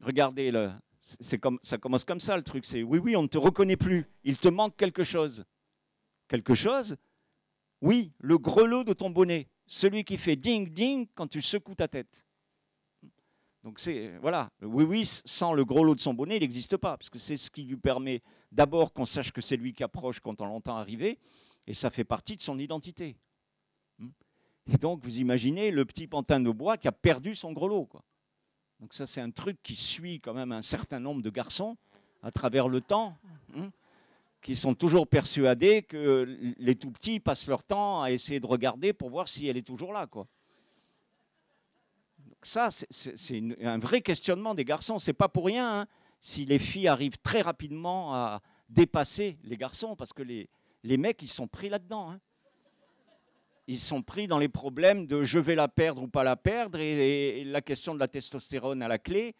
regardez, ça commence comme ça, le truc. C'est oui, on ne te reconnaît plus. Il te manque quelque chose. Quelque chose? Oui, le grelot de ton bonnet. Celui qui fait ding-ding quand tu secoues ta tête. Donc voilà, le oui, sans le grelot de son bonnet, il n'existe pas, parce que c'est ce qui lui permet d'abord qu'on sache que c'est lui qui approche quand on l'entend arriver, et ça fait partie de son identité. Et donc, vous imaginez le petit pantin de bois qui a perdu son grelot, quoi. Donc ça, c'est un truc qui suit quand même un certain nombre de garçons à travers le temps, qui sont toujours persuadés que les tout-petits passent leur temps à essayer de regarder pour voir si elle est toujours là, quoi. Ça, c'est un vrai questionnement des garçons. C'est pas pour rien, hein, si les filles arrivent très rapidement à dépasser les garçons, parce que les mecs, ils sont pris là-dedans. Hein. Ils sont pris dans les problèmes de je vais la perdre ou pas la perdre, et la question de la testostérone à la clé,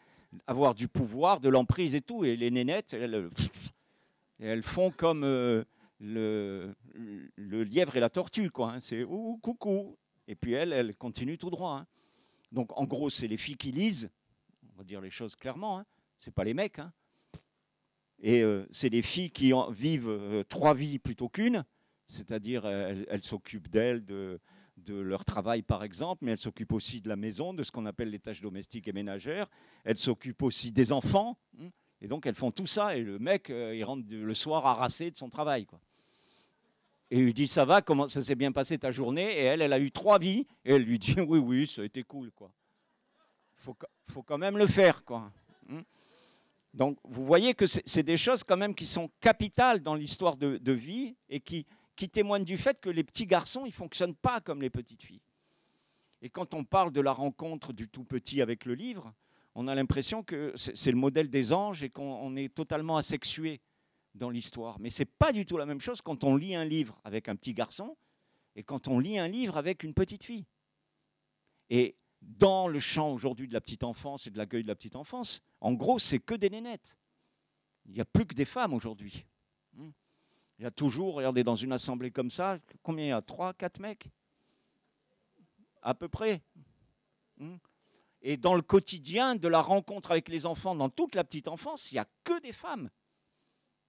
avoir du pouvoir, de l'emprise et tout. Et les nénettes, elles font comme le lièvre et la tortue, quoi. Hein. C'est ouh, coucou. Et puis elles continuent tout droit. Hein. Donc, en gros, c'est les filles qui lisent, on va dire les choses clairement, hein. C'est pas les mecs. Hein. Et c'est les filles qui vivent 3 vies plutôt qu'une, c'est-à-dire elles s'occupent d'elles, de leur travail par exemple, mais elles s'occupent aussi de la maison, de ce qu'on appelle les tâches domestiques et ménagères, elles s'occupent aussi des enfants, et donc elles font tout ça, et le mec, il rentre le soir harassé de son travail, quoi. Et il lui dit, ça va, comment ça s'est bien passé ta journée? Et elle a eu 3 vies. Et elle lui dit, oui, ça a été cool, quoi. Faut quand même le faire, quoi. Donc, vous voyez que c'est des choses quand même qui sont capitales dans l'histoire de vie et qui témoignent du fait que les petits garçons, ils ne fonctionnent pas comme les petites filles. Et quand on parle de la rencontre du tout petit avec le livre, on a l'impression que c'est le modèle des anges et qu'on est totalement asexué dans l'histoire. Mais ce n'est pas du tout la même chose quand on lit un livre avec un petit garçon et quand on lit un livre avec une petite fille. Et dans le champ aujourd'hui de la petite enfance et de l'accueil de la petite enfance, en gros, c'est que des nénettes. Il n'y a plus que des femmes aujourd'hui. Il y a toujours, regardez, dans une assemblée comme ça, combien il y a? 3, 4 mecs? À peu près. Et dans le quotidien de la rencontre avec les enfants, dans toute la petite enfance, il n'y a que des femmes.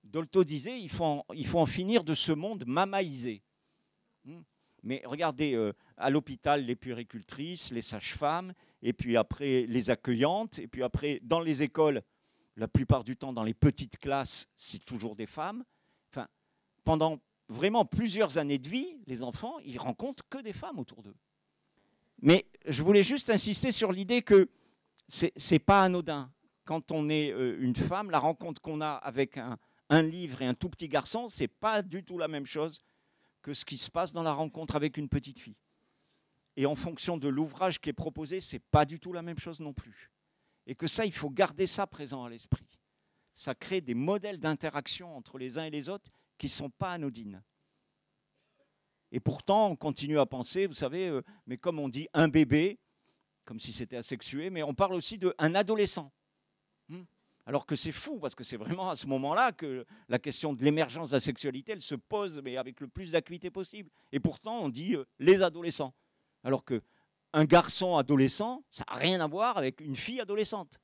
Dolto disait, il faut en finir de ce monde mamaïsé. Mais regardez, à l'hôpital, les puéricultrices, les sages-femmes, et puis après les accueillantes, et puis après dans les écoles, la plupart du temps dans les petites classes, c'est toujours des femmes. Enfin, pendant vraiment plusieurs années de vie, les enfants, ils rencontrent que des femmes autour d'eux. Mais je voulais juste insister sur l'idée que c'est pas anodin. Quand on est une femme, la rencontre qu'on a avec un livre et un tout petit garçon, c'est pas du tout la même chose que ce qui se passe dans la rencontre avec une petite fille. Et en fonction de l'ouvrage qui est proposé, c'est pas du tout la même chose non plus. Et que ça, il faut garder ça présent à l'esprit. Ça crée des modèles d'interaction entre les uns et les autres qui ne sont pas anodines. Et pourtant, on continue à penser, vous savez, mais comme on dit un bébé, comme si c'était asexué, mais on parle aussi d'un adolescent. Alors que c'est fou, parce que c'est vraiment à ce moment-là que la question de l'émergence de la sexualité, elle se pose, mais avec le plus d'acuité possible. Et pourtant, on dit les adolescents. Alors qu'un garçon adolescent, ça n'a rien à voir avec une fille adolescente.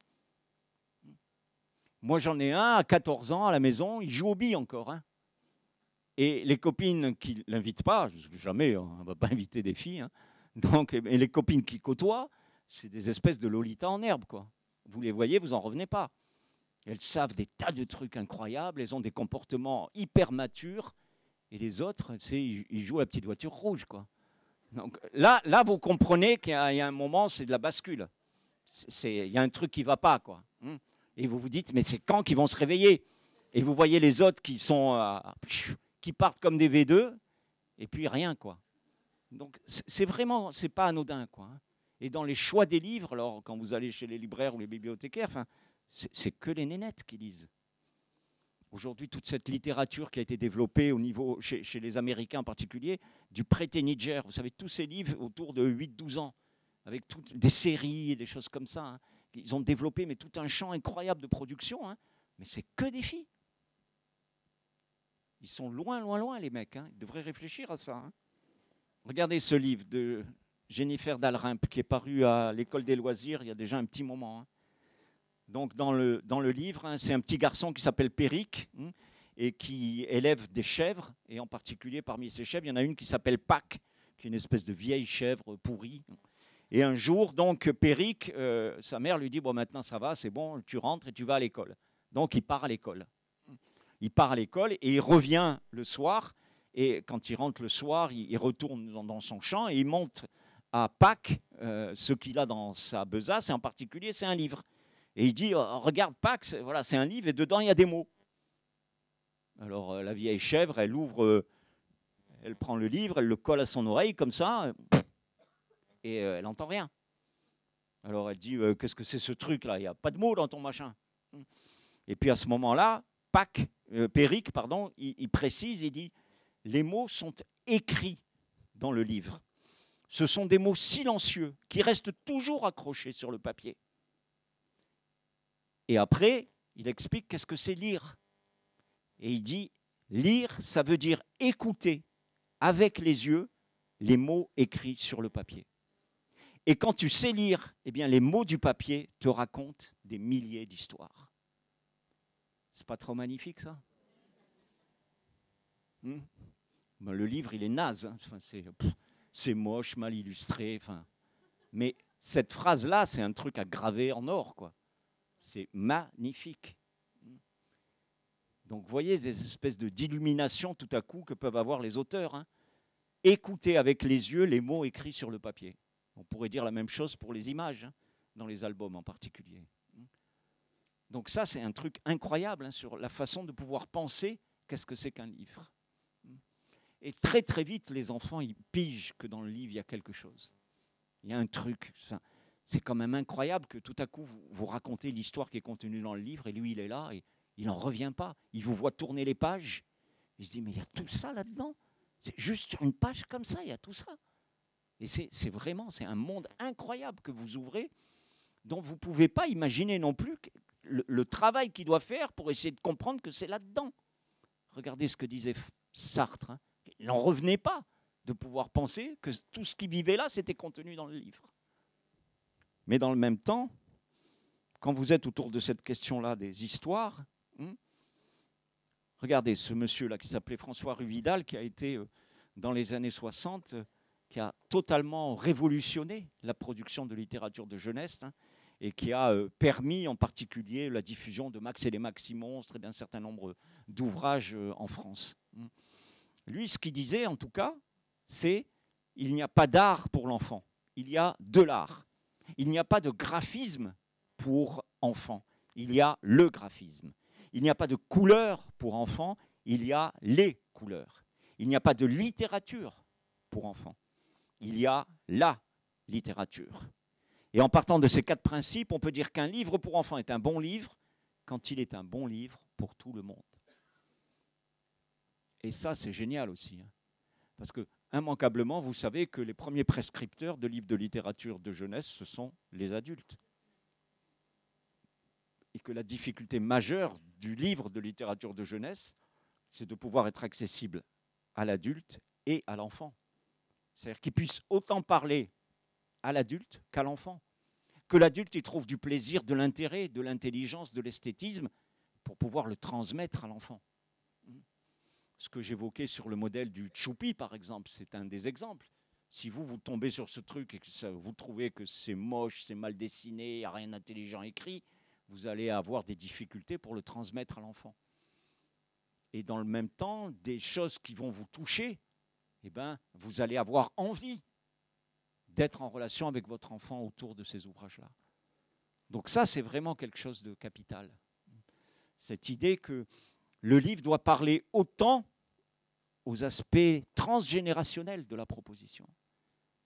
Moi, j'en ai un à 14 ans à la maison, il joue aux billes encore. Hein. Et les copines qui ne l'invitent pas, jamais, on ne va pas inviter des filles, hein. Donc, et les copines qui côtoient, c'est des espèces de Lolita en herbe, quoi. Vous les voyez, vous n'en revenez pas. Elles savent des tas de trucs incroyables, elles ont des comportements hyper matures, et les autres, ils jouent à la petite voiture rouge, quoi. Donc là, vous comprenez qu'il y a un moment, c'est de la bascule. Il y a un truc qui ne va pas, quoi. Et vous vous dites, mais c'est quand qu'ils vont se réveiller? Et vous voyez les autres qui partent comme des V2, et puis rien, quoi. Donc c'est vraiment, c'est pas anodin, quoi. Hein. Et dans les choix des livres, alors quand vous allez chez les libraires ou les bibliothécaires, enfin, c'est que les nénettes qui lisent. Aujourd'hui, toute cette littérature qui a été développée au niveau, chez les Américains en particulier, du pré-teenager, vous savez, tous ces livres autour de 8-12 ans, avec toutes des séries et des choses comme ça. Hein. Ils ont développé mais tout un champ incroyable de production, hein. Mais c'est que des filles. Ils sont loin, loin, loin, les mecs. Hein. Ils devraient réfléchir à ça. Hein. Regardez ce livre de Jennifer Dalrympe qui est paru à l'École des loisirs il y a déjà un petit moment. Hein. Donc dans le livre, hein, c'est un petit garçon qui s'appelle Péric hein, et qui élève des chèvres. Et en particulier, parmi ces chèvres, il y en a une qui s'appelle Pâques, qui est une espèce de vieille chèvre pourrie. Et un jour, donc, Péric, sa mère lui dit « Bon, maintenant ça va, c'est bon, tu rentres et tu vas à l'école. » Donc il part à l'école. Il part à l'école et il revient le soir. Et quand il rentre le soir, il retourne dans son champ et il montre à Pâques ce qu'il a dans sa besace. Et en particulier, c'est un livre. Et il dit oh, « Regarde Pâques, voilà, c'est un livre et dedans, il y a des mots. » Alors la vieille chèvre, elle ouvre, elle prend le livre, elle le colle à son oreille comme ça. Et elle n'entend rien. Alors elle dit qu'est-ce que c'est ce truc-là? Il n'y a pas de mots dans ton machin. Et puis à ce moment-là, Péric, pardon, il précise, il dit les mots sont écrits dans le livre. Ce sont des mots silencieux qui restent toujours accrochés sur le papier. Et après, il explique qu'est-ce que c'est lire. Et il dit lire, ça veut dire écouter avec les yeux les mots écrits sur le papier. Et quand tu sais lire, eh bien, les mots du papier te racontent des milliers d'histoires. C'est pas trop magnifique, ça? Ben, le livre, il est naze. Hein. Enfin, c'est moche, mal illustré. Enfin. Mais cette phrase-là, c'est un truc à graver en or, quoi. C'est magnifique. Donc, vous voyez ces espèces d'illumination tout à coup que peuvent avoir les auteurs. Hein. Écoutez avec les yeux les mots écrits sur le papier. On pourrait dire la même chose pour les images, hein, dans les albums en particulier. Donc ça, c'est un truc incroyable hein, sur la façon de pouvoir penser qu'est-ce que c'est qu'un livre. Et très très vite, les enfants, ils pigent que dans le livre, il y a quelque chose. Il y a un truc. C'est quand même incroyable que tout à coup, vous racontez l'histoire qui est contenue dans le livre et lui, il est là et il n'en revient pas. Il vous voit tourner les pages. Il se dit, mais il y a tout ça là-dedans. C'est juste sur une page comme ça, il y a tout ça. Et c'est vraiment, c'est un monde incroyable que vous ouvrez, dont vous ne pouvez pas imaginer non plus le travail qu'il doit faire pour essayer de comprendre que c'est là-dedans. Regardez ce que disait Sartre. Hein. Il n'en revenait pas de pouvoir penser que tout ce qu'il vivait là, c'était contenu dans le livre. Mais dans le même temps, quand vous êtes autour de cette question-là des histoires, regardez ce monsieur-là qui s'appelait François Ruvidal, qui a été, dans les années 60, qui a totalement révolutionné la production de littérature de jeunesse hein, et qui a permis en particulier la diffusion de Max et les Maximonstres et d'un certain nombre d'ouvrages en France. Lui, ce qu'il disait en tout cas, c'est il n'y a pas d'art pour l'enfant, il y a de l'art. Il n'y a pas de graphisme pour enfants, il y a le graphisme. Il n'y a pas de couleurs pour enfants, il y a les couleurs. Il n'y a pas de littérature pour enfants. Il y a la littérature. Et en partant de ces 4 principes, on peut dire qu'un livre pour enfants est un bon livre quand il est un bon livre pour tout le monde. Et ça, c'est génial aussi. Hein. Parce que, immanquablement, vous savez que les premiers prescripteurs de livres de littérature de jeunesse, ce sont les adultes. Et que la difficulté majeure du livre de littérature de jeunesse, c'est de pouvoir être accessible à l'adulte et à l'enfant. C'est-à-dire qu'il puisse autant parler à l'adulte qu'à l'enfant. Que l'adulte y trouve du plaisir, de l'intérêt, de l'intelligence, de l'esthétisme pour pouvoir le transmettre à l'enfant. Ce que j'évoquais sur le modèle du Tchoupi, par exemple, c'est un des exemples. Si vous tombez sur ce truc et que vous trouvez que c'est moche, c'est mal dessiné, il n'y a rien d'intelligent écrit, vous allez avoir des difficultés pour le transmettre à l'enfant. Et dans le même temps, des choses qui vont vous toucher, eh ben, vous allez avoir envie d'être en relation avec votre enfant autour de ces ouvrages-là. Donc ça, c'est vraiment quelque chose de capital. Cette idée que Le livre doit parler autant aux aspects transgénérationnels de la proposition,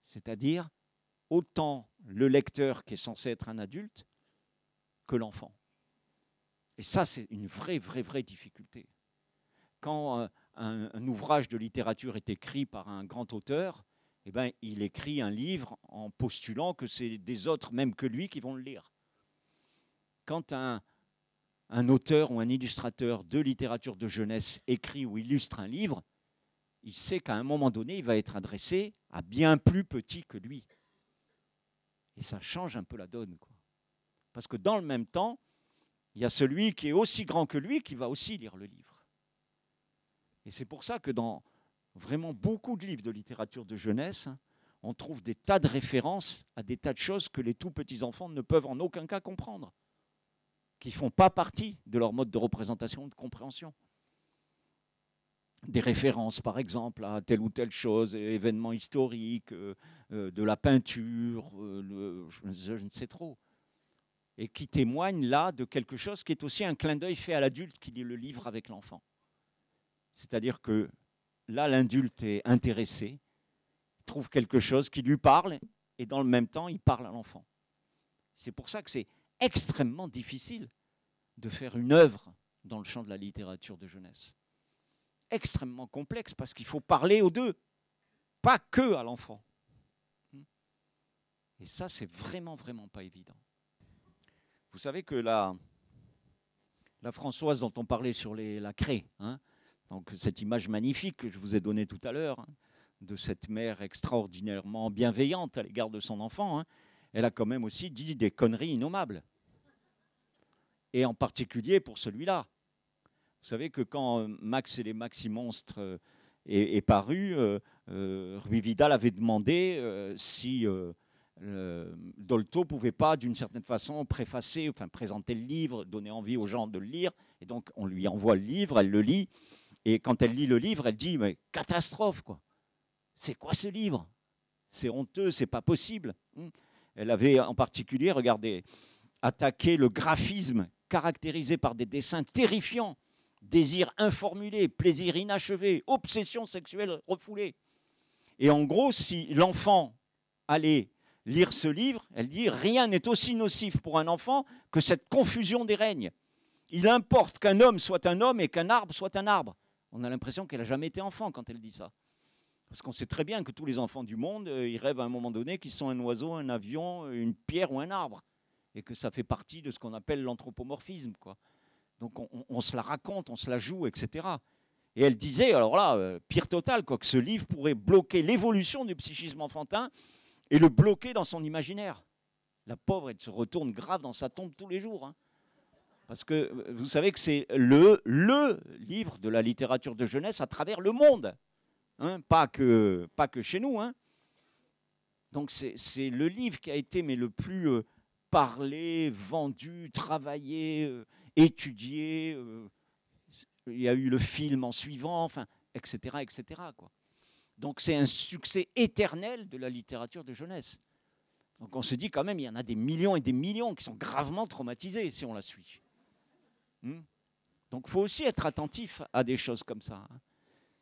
c'est-à-dire autant le lecteur qui est censé être un adulte que l'enfant. Et ça, c'est une vraie difficulté. Quand un ouvrage de littérature est écrit par un grand auteur, eh ben, il écrit un livre en postulant que c'est des autres, même que lui, qui vont le lire. Quand un auteur ou un illustrateur de littérature de jeunesse écrit ou illustre un livre, il sait qu'à un moment donné, il va être adressé à bien plus petit que lui. Et ça change un peu la donne, quoi. Parce que dans le même temps, il y a celui qui est aussi grand que lui qui va aussi lire le livre. Et c'est pour ça que dans vraiment beaucoup de livres de littérature de jeunesse, on trouve des tas de références à des tas de choses que les tout petits enfants ne peuvent en aucun cas comprendre, qui ne font pas partie de leur mode de représentation ou de compréhension. Des références, par exemple, à telle ou telle chose, événements historiques, de la peinture, je ne sais trop. Et qui témoignent là de quelque chose qui est aussi un clin d'œil fait à l'adulte qui lit le livre avec l'enfant. C'est-à-dire que là, l'adulte est intéressé, trouve quelque chose qui lui parle, et dans le même temps, il parle à l'enfant. C'est pour ça que c'est extrêmement difficile de faire une œuvre dans le champ de la littérature de jeunesse. Extrêmement complexe, parce qu'il faut parler aux deux, pas que à l'enfant. Et ça, c'est vraiment pas évident. Vous savez que la Françoise dont on parlait sur la craie, hein, donc cette image magnifique que je vous ai donnée tout à l'heure, hein, de cette mère extraordinairement bienveillante à l'égard de son enfant, hein, elle a quand même aussi dit des conneries innommables. Et en particulier pour celui-là. Vous savez que quand Max et les Maxi-Monstres est paru, Rui Vidal avait demandé si Dolto ne pouvait pas, d'une certaine façon, préfacer, enfin présenter le livre, donner envie aux gens de le lire. Et donc, on lui envoie le livre, elle le lit. Et quand elle lit le livre, elle dit, mais catastrophe, quoi. C'est quoi ce livre? C'est honteux, c'est pas possible. Elle avait en particulier, regardez, attaqué le graphisme caractérisé par des dessins terrifiants, désir informulé, plaisir inachevé, obsession sexuelle refoulée. Et en gros, si l'enfant allait lire ce livre, elle dit, rien n'est aussi nocif pour un enfant que cette confusion des règnes. Il importe qu'un homme soit un homme et qu'un arbre soit un arbre. On a l'impression qu'elle n'a jamais été enfant quand elle dit ça. Parce qu'on sait très bien que tous les enfants du monde, ils rêvent à un moment donné qu'ils sont un oiseau, un avion, une pierre ou un arbre. Et que ça fait partie de ce qu'on appelle l'anthropomorphisme, quoi. Donc on se la raconte, on se la joue, etc. Et elle disait, alors là, pire total, quoi, que ce livre pourrait bloquer l'évolution du psychisme enfantin et le bloquer dans son imaginaire. La pauvre, elle se retourne grave dans sa tombe tous les jours. Hein. Parce que vous savez que c'est le livre de la littérature de jeunesse à travers le monde. Hein, pas que chez nous. Hein. Donc c'est le livre qui a été le plus parlé, vendu, travaillé, étudié. Il y a eu le film en suivant, enfin, etc. quoi. Donc c'est un succès éternel de la littérature de jeunesse. Donc on se dit quand même, il y en a des millions et des millions qui sont gravement traumatisés si on la suit. Donc il faut aussi être attentif à des choses comme ça. Hein.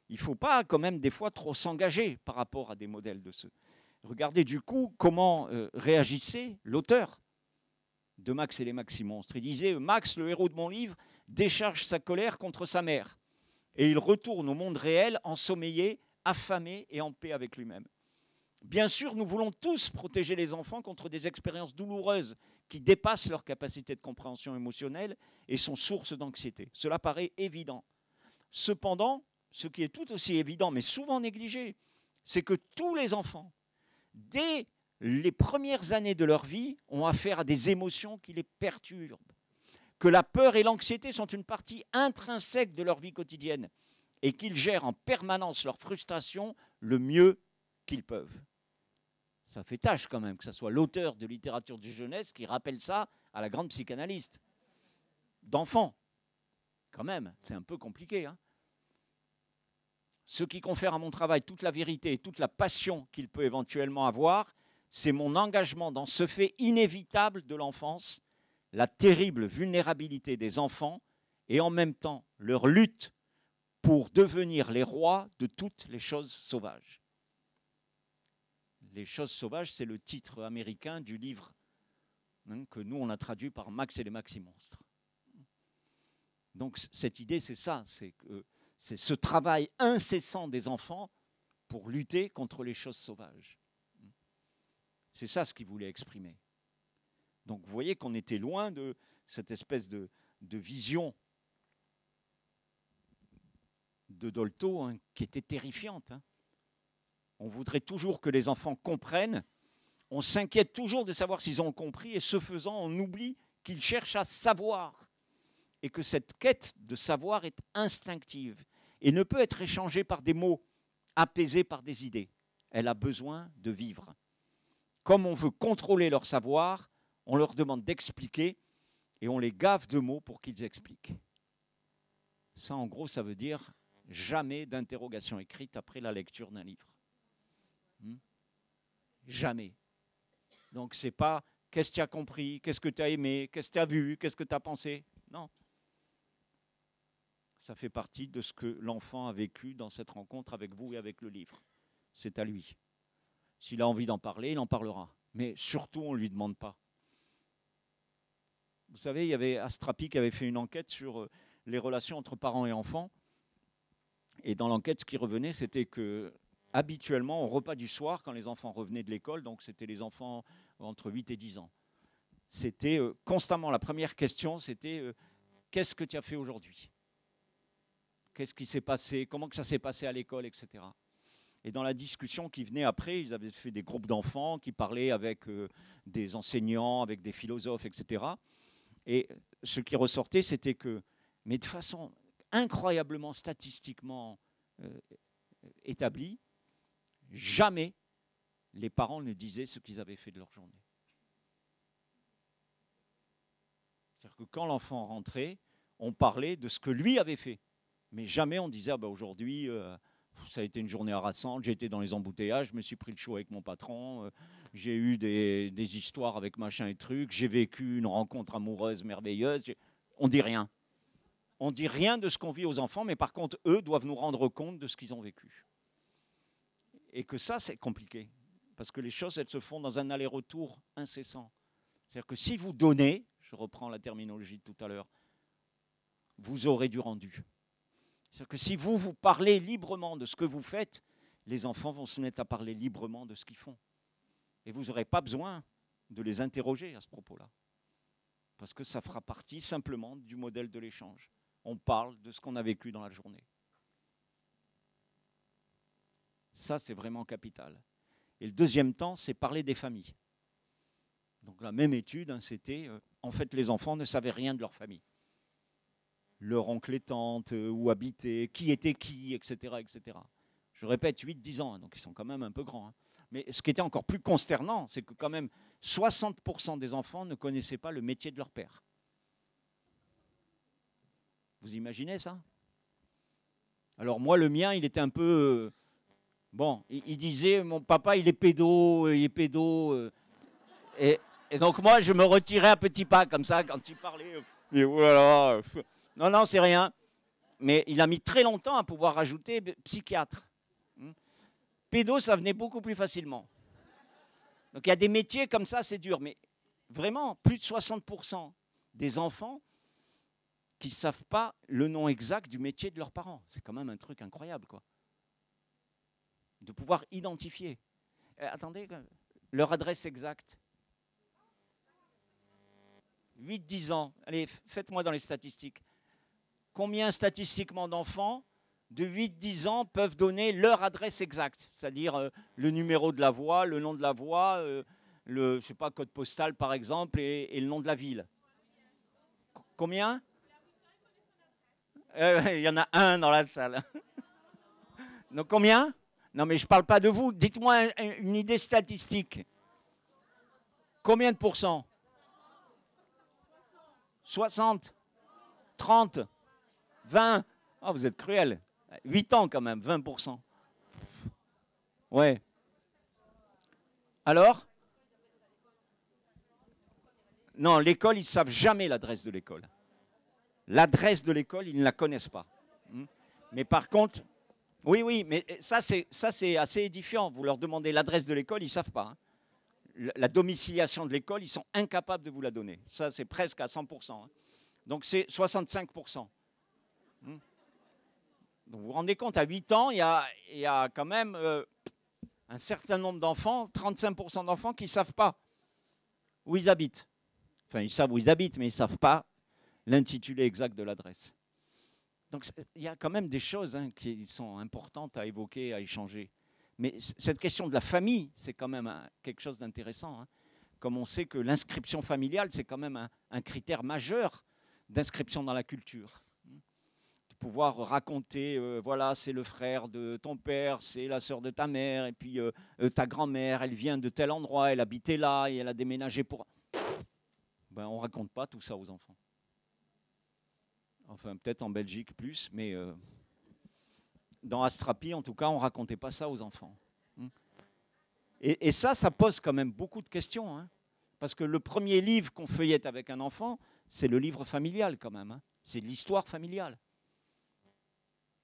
Il ne faut pas quand même des fois trop s'engager par rapport à des modèles de ceux. Regardez du coup comment réagissait l'auteur de Max et les Maxi-Monstres. Il disait, Max, le héros de mon livre, décharge sa colère contre sa mère. Et il retourne au monde réel ensommeillé, affamé et en paix avec lui-même. Bien sûr, nous voulons tous protéger les enfants contre des expériences douloureuses qui dépassent leur capacité de compréhension émotionnelle et sont source d'anxiété. Cela paraît évident. Cependant, ce qui est tout aussi évident, mais souvent négligé, c'est que tous les enfants, dès les premières années de leur vie, ont affaire à des émotions qui les perturbent. Que la peur et l'anxiété sont une partie intrinsèque de leur vie quotidienne et qu'ils gèrent en permanence leur frustration le mieux qu'ils peuvent. Ça fait tâche quand même que ce soit l'auteur de littérature de jeunesse qui rappelle ça à la grande psychanalyste. D'enfants, quand même, c'est un peu compliqué. Hein. Ce qui confère à mon travail toute la vérité et toute la passion qu'il peut éventuellement avoir, c'est mon engagement dans ce fait inévitable de l'enfance, la terrible vulnérabilité des enfants et en même temps leur lutte pour devenir les rois de toutes les choses sauvages. Les choses sauvages, c'est le titre américain du livre que nous, on a traduit par Max et les Maximonstres. Donc cette idée, c'est ça, c'est ce travail incessant des enfants pour lutter contre les choses sauvages. C'est ça ce qu'il voulait exprimer. Donc vous voyez qu'on était loin de cette espèce de vision de Dolto qui était terrifiante. On voudrait toujours que les enfants comprennent, on s'inquiète toujours de savoir s'ils ont compris, et ce faisant, on oublie qu'ils cherchent à savoir, et que cette quête de savoir est instinctive, et ne peut être échangée par des mots, apaisée par des idées. Elle a besoin de vivre. Comme on veut contrôler leur savoir, on leur demande d'expliquer, et on les gave de mots pour qu'ils expliquent. Ça, en gros, ça veut dire jamais d'interrogation écrite après la lecture d'un livre. Jamais. Donc, c'est pas qu'est-ce que tu as compris, qu'est-ce que tu as aimé, qu'est-ce que tu as vu, qu'est-ce que tu as pensé. Non. Ça fait partie de ce que l'enfant a vécu dans cette rencontre avec vous et avec le livre. C'est à lui. S'il a envie d'en parler, il en parlera. Mais surtout, on ne lui demande pas. Vous savez, il y avait Astrapi qui avait fait une enquête sur les relations entre parents et enfants. Et dans l'enquête, ce qui revenait, c'était que habituellement, au repas du soir, quand les enfants revenaient de l'école, donc c'était les enfants entre 8 et 10 ans, c'était constamment la première question, c'était qu'est-ce que tu as fait aujourd'hui? Qu'est-ce qui s'est passé? Comment que ça s'est passé à l'école, etc. Et dans la discussion qui venait après, ils avaient fait des groupes d'enfants qui parlaient avec des enseignants, avec des philosophes, etc. Et ce qui ressortait, c'était que, mais de façon incroyablement statistiquement établie, jamais les parents ne disaient ce qu'ils avaient fait de leur journée. C'est-à-dire que quand l'enfant rentrait, on parlait de ce que lui avait fait. Mais jamais on disait, ah ben aujourd'hui, ça a été une journée harassante, j'ai été dans les embouteillages, je me suis pris le chaud avec mon patron, j'ai eu des histoires avec machin et trucs, j'ai vécu une rencontre amoureuse merveilleuse. On dit rien. On dit rien de ce qu'on vit aux enfants, mais par contre, eux doivent nous rendre compte de ce qu'ils ont vécu. Et que ça, c'est compliqué. Parce que les choses, elles se font dans un aller-retour incessant. C'est-à-dire que si vous donnez, je reprends la terminologie de tout à l'heure, vous aurez du rendu. C'est-à-dire que si vous parlez librement de ce que vous faites, les enfants vont se mettre à parler librement de ce qu'ils font. Et vous n'aurez pas besoin de les interroger à ce propos-là. Parce que ça fera partie simplement du modèle de l'échange. On parle de ce qu'on a vécu dans la journée. Ça, c'est vraiment capital. Et le deuxième temps, c'est parler des familles. Donc la même étude, c'était, en fait, les enfants ne savaient rien de leur famille. Leur oncle et tante, où habitaient, qui était qui, etc. etc. Je répète, 8-10 ans, donc ils sont quand même un peu grands. Mais ce qui était encore plus consternant, c'est que quand même 60% des enfants ne connaissaient pas le métier de leur père. Vous imaginez ça? Alors moi, le mien, il était un peu... bon, il disait, mon papa, il est pédo. Et donc moi, je me retirais à petits pas, comme ça, quand il parlait. Et voilà. Non, c'est rien. Mais il a mis très longtemps à pouvoir ajouter psychiatre. Pédo, ça venait beaucoup plus facilement. Donc il y a des métiers comme ça, c'est dur. Mais vraiment, plus de 60% des enfants qui ne savent pas le nom exact du métier de leurs parents. C'est quand même un truc incroyable, quoi. De pouvoir identifier. Attendez, leur adresse exacte. 8-10 ans. Allez, faites-moi dans les statistiques. Combien statistiquement d'enfants de 8-10 ans peuvent donner leur adresse exacte? C'est-à-dire le numéro de la voie, le nom de la voie, le, je sais pas, code postal par exemple, et le nom de la ville. Combien? Il y en a un dans la salle. Donc combien? Non mais je ne parle pas de vous. Dites-moi une idée statistique. Combien de pourcents? 60? 30? 20? Oh, vous êtes cruel. 8 ans quand même, 20%. Ouais. Alors? Non, l'école, ils ne savent jamais l'adresse de l'école. L'adresse de l'école, ils ne la connaissent pas. Mais par contre, oui, mais ça c'est assez édifiant. Vous leur demandez l'adresse de l'école, ils ne savent pas. La domiciliation de l'école, ils sont incapables de vous la donner. Ça, c'est presque à 100%. Donc c'est 65%. Donc vous vous rendez compte, à 8 ans, il y a quand même un certain nombre d'enfants, 35% d'enfants qui ne savent pas où ils habitent. Enfin, ils savent où ils habitent, mais ils ne savent pas l'intitulé exact de l'adresse. Donc il y a quand même des choses qui sont importantes à évoquer, à échanger. Mais cette question de la famille, c'est quand même quelque chose d'intéressant. Comme on sait que l'inscription familiale, c'est quand même un critère majeur d'inscription dans la culture. De pouvoir raconter, voilà, c'est le frère de ton père, c'est la sœur de ta mère, et puis ta grand-mère, elle vient de tel endroit, elle habitait là, et elle a déménagé pour... Ben, on ne raconte pas tout ça aux enfants. Enfin, peut-être en Belgique plus, mais dans Astrapi, en tout cas, on ne racontait pas ça aux enfants. Et ça pose quand même beaucoup de questions. Parce que le premier livre qu'on feuillette avec un enfant, c'est le livre familial quand même. C'est l'histoire familiale.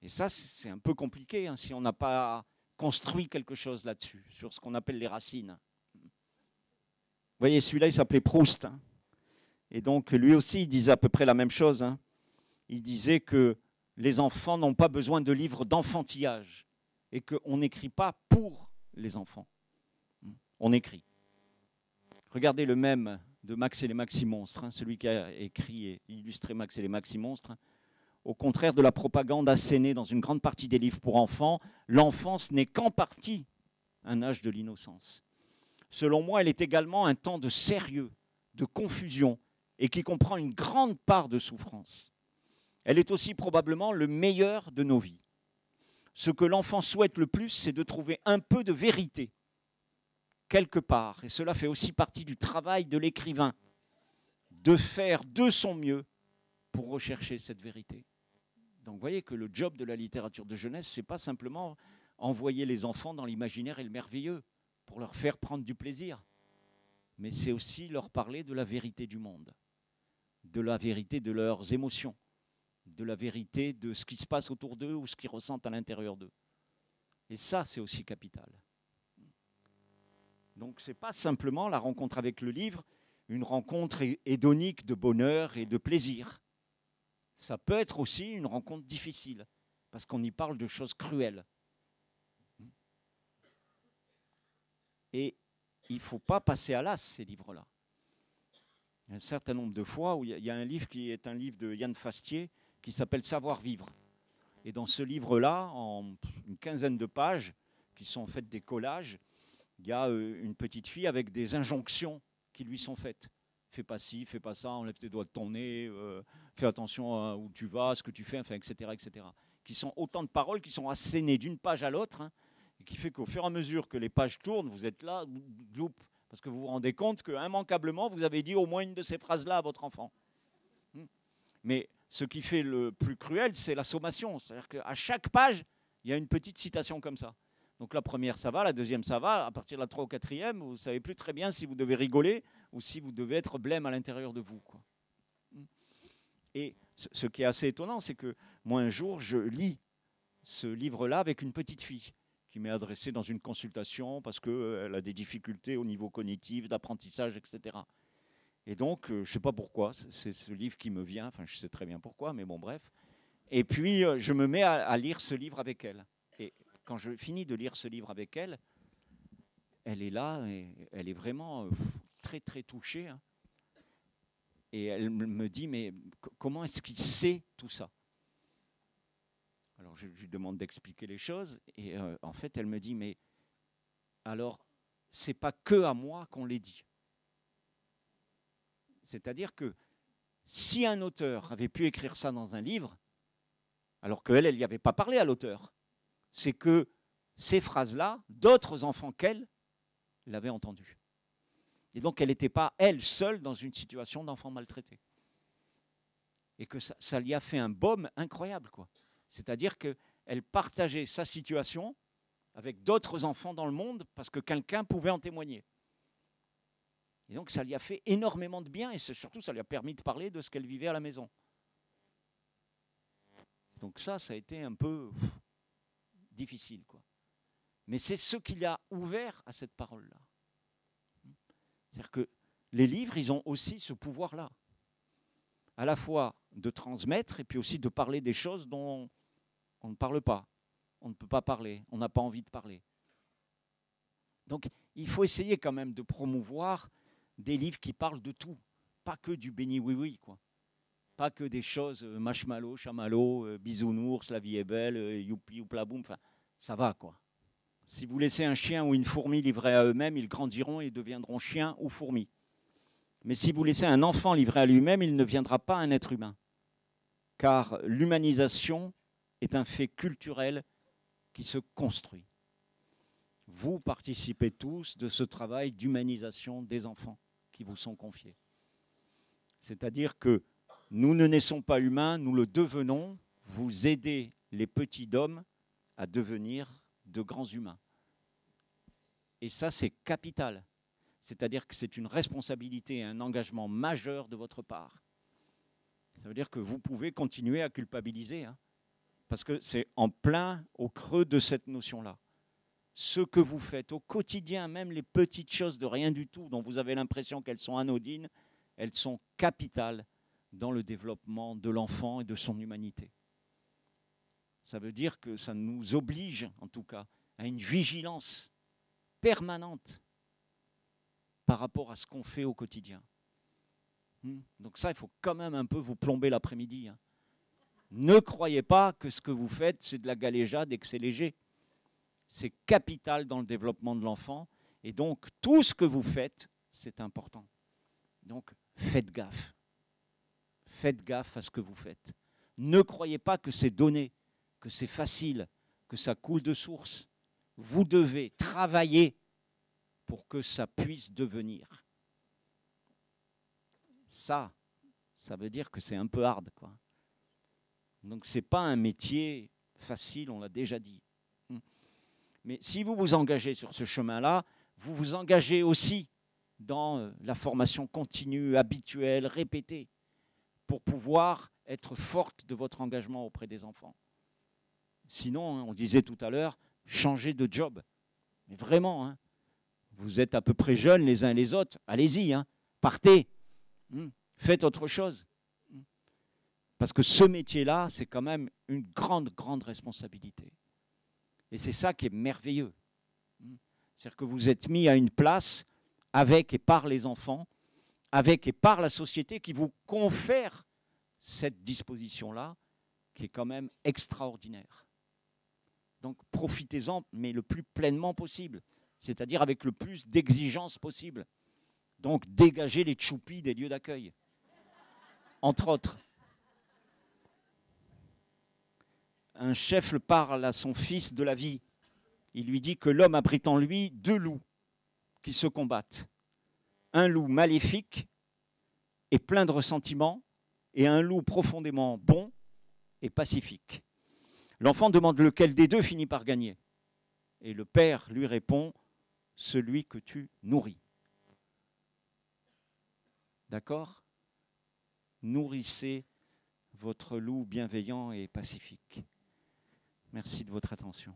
Et ça, c'est un peu compliqué si on n'a pas construit quelque chose là-dessus, sur ce qu'on appelle les racines. Vous voyez, celui-là, il s'appelait Proust. Et donc, lui aussi, il disait à peu près la même chose. Il disait que les enfants n'ont pas besoin de livres d'enfantillage et qu'on n'écrit pas pour les enfants. On écrit. Regardez le mème de Max et les Maxi-Monstres, celui qui a écrit et illustré Max et les Maxi-Monstres. Au contraire de la propagande assénée dans une grande partie des livres pour enfants, l'enfance n'est qu'en partie un âge de l'innocence. Selon moi, elle est également un temps de sérieux, de confusion, et qui comprend une grande part de souffrance. Elle est aussi probablement le meilleur de nos vies. Ce que l'enfant souhaite le plus, c'est de trouver un peu de vérité, quelque part, et cela fait aussi partie du travail de l'écrivain, de faire de son mieux pour rechercher cette vérité. Donc vous voyez que le job de la littérature de jeunesse, ce n'est pas simplement envoyer les enfants dans l'imaginaire et le merveilleux pour leur faire prendre du plaisir, mais c'est aussi leur parler de la vérité du monde, de la vérité de leurs émotions, de la vérité de ce qui se passe autour d'eux ou ce qu'ils ressentent à l'intérieur d'eux. Et ça, c'est aussi capital. Donc ce n'est pas simplement la rencontre avec le livre, une rencontre hédonique de bonheur et de plaisir. Ça peut être aussi une rencontre difficile, parce qu'on y parle de choses cruelles. Et il ne faut pas passer à l'as ces livres-là. Il y a un certain nombre de fois où il y a un livre qui est un livre de Yann Fastier qui s'appelle Savoir-vivre. Et dans ce livre-là, en une quinzaine de pages, qui sont en fait des collages, il y a une petite fille avec des injonctions qui lui sont faites. Fais pas ci, fais pas ça, enlève tes doigts de ton nez, fais attention à où tu vas, ce que tu fais, enfin, etc., etc. Qui sont autant de paroles qui sont assénées d'une page à l'autre, et qui fait qu'au fur et à mesure que les pages tournent, vous êtes là, parce que vous vous rendez compte qu'immanquablement, vous avez dit au moins une de ces phrases-là à votre enfant. Mais ce qui fait le plus cruel, c'est la sommation. C'est-à-dire qu'à chaque page, il y a une petite citation comme ça. Donc la première, ça va, la deuxième, ça va. À partir de la 3 ou 4e, vous ne savez plus très bien si vous devez rigoler ou si vous devez être blême à l'intérieur de vous, quoi. Et ce qui est assez étonnant, c'est que moi, un jour, je lis ce livre-là avec une petite fille qui m'est adressée dans une consultation parce qu'elle a des difficultés au niveau cognitif, d'apprentissage, etc. Et donc, je ne sais pas pourquoi, c'est ce livre qui me vient, enfin je sais très bien pourquoi, mais bon bref. Et puis, je me mets à lire ce livre avec elle. Et quand je finis de lire ce livre avec elle, elle est là, et elle est vraiment très très touchée. Et elle me dit, mais comment est-ce qu'il sait tout ça? Alors je lui demande d'expliquer les choses, et en fait elle me dit, mais alors, c'est pas que à moi qu'on les dit. C'est-à-dire que si un auteur avait pu écrire ça dans un livre, alors qu'elle n'y avait pas parlé à l'auteur, c'est que ces phrases-là, d'autres enfants qu'elle l'avaient entendues. Et donc elle n'était pas, elle, seule dans une situation d'enfant maltraité. Et que ça lui a fait un baume incroyable, quoi. C'est-à-dire qu'elle partageait sa situation avec d'autres enfants dans le monde parce que quelqu'un pouvait en témoigner. Et donc ça lui a fait énormément de bien et surtout ça lui a permis de parler de ce qu'elle vivait à la maison. Donc ça a été un peu difficile, quoi. Mais c'est ce qui l'a ouvert à cette parole-là. C'est-à-dire que les livres, ils ont aussi ce pouvoir-là, à la fois de transmettre et puis aussi de parler des choses dont on ne parle pas, on ne peut pas parler, on n'a pas envie de parler. Donc il faut essayer quand même de promouvoir des livres qui parlent de tout, pas que du béni oui-oui, quoi. Pas que des choses marshmallow, chamallow, bisounours, la vie est belle, youpi, youplaboum, enfin, ça va, quoi. Si vous laissez un chien ou une fourmi livrés à eux-mêmes, ils grandiront et deviendront chiens ou fourmis. Mais si vous laissez un enfant livré à lui-même, il ne deviendra pas un être humain. Car l'humanisation est un fait culturel qui se construit. Vous participez tous de ce travail d'humanisation des enfants qui vous sont confiés. C'est-à-dire que nous ne naissons pas humains, nous le devenons. Vous aidez les petits d'hommes à devenir de grands humains. Et ça, c'est capital. C'est-à-dire que c'est une responsabilité et un engagement majeur de votre part. Ça veut dire que vous pouvez continuer à culpabiliser, hein, parce que c'est en plein au creux de cette notion-là. Ce que vous faites au quotidien, même les petites choses de rien du tout, dont vous avez l'impression qu'elles sont anodines, elles sont capitales dans le développement de l'enfant et de son humanité. Ça veut dire que ça nous oblige, en tout cas, à une vigilance permanente par rapport à ce qu'on fait au quotidien. Donc ça, il faut quand même un peu vous plomber l'après-midi. Hein. Ne croyez pas que ce que vous faites, c'est de la galéjade et que c'est léger. C'est capital dans le développement de l'enfant. Et donc, tout ce que vous faites, c'est important. Donc, faites gaffe. Faites gaffe à ce que vous faites. Ne croyez pas que c'est donné, que c'est facile, que ça coule de source. Vous devez travailler pour que ça puisse devenir. Ça veut dire que c'est un peu hard, quoi. Donc ce n'est pas un métier facile, on l'a déjà dit. Mais si vous vous engagez sur ce chemin-là, vous vous engagez aussi dans la formation continue, habituelle, répétée, pour pouvoir être forte de votre engagement auprès des enfants. Sinon, on disait tout à l'heure, changez de job. Mais vraiment, hein, vous êtes à peu près jeunes les uns et les autres, allez-y, hein, partez, faites autre chose. Parce que ce métier-là, c'est quand même une grande, grande responsabilité. Et c'est ça qui est merveilleux. C'est-à-dire que vous êtes mis à une place avec et par les enfants, avec et par la société qui vous confère cette disposition-là, qui est quand même extraordinaire. Donc profitez-en, mais le plus pleinement possible, c'est-à-dire avec le plus d'exigence possible. Donc dégagez les tchoupis des lieux d'accueil, entre autres. Un chef parle à son fils de la vie. Il lui dit que l'homme abrite en lui deux loups qui se combattent. Un loup maléfique et plein de ressentiments, et un loup profondément bon et pacifique. L'enfant demande lequel des deux finit par gagner. Et le père lui répond, celui que tu nourris. D'accord ? Nourrissez votre loup bienveillant et pacifique. Merci de votre attention.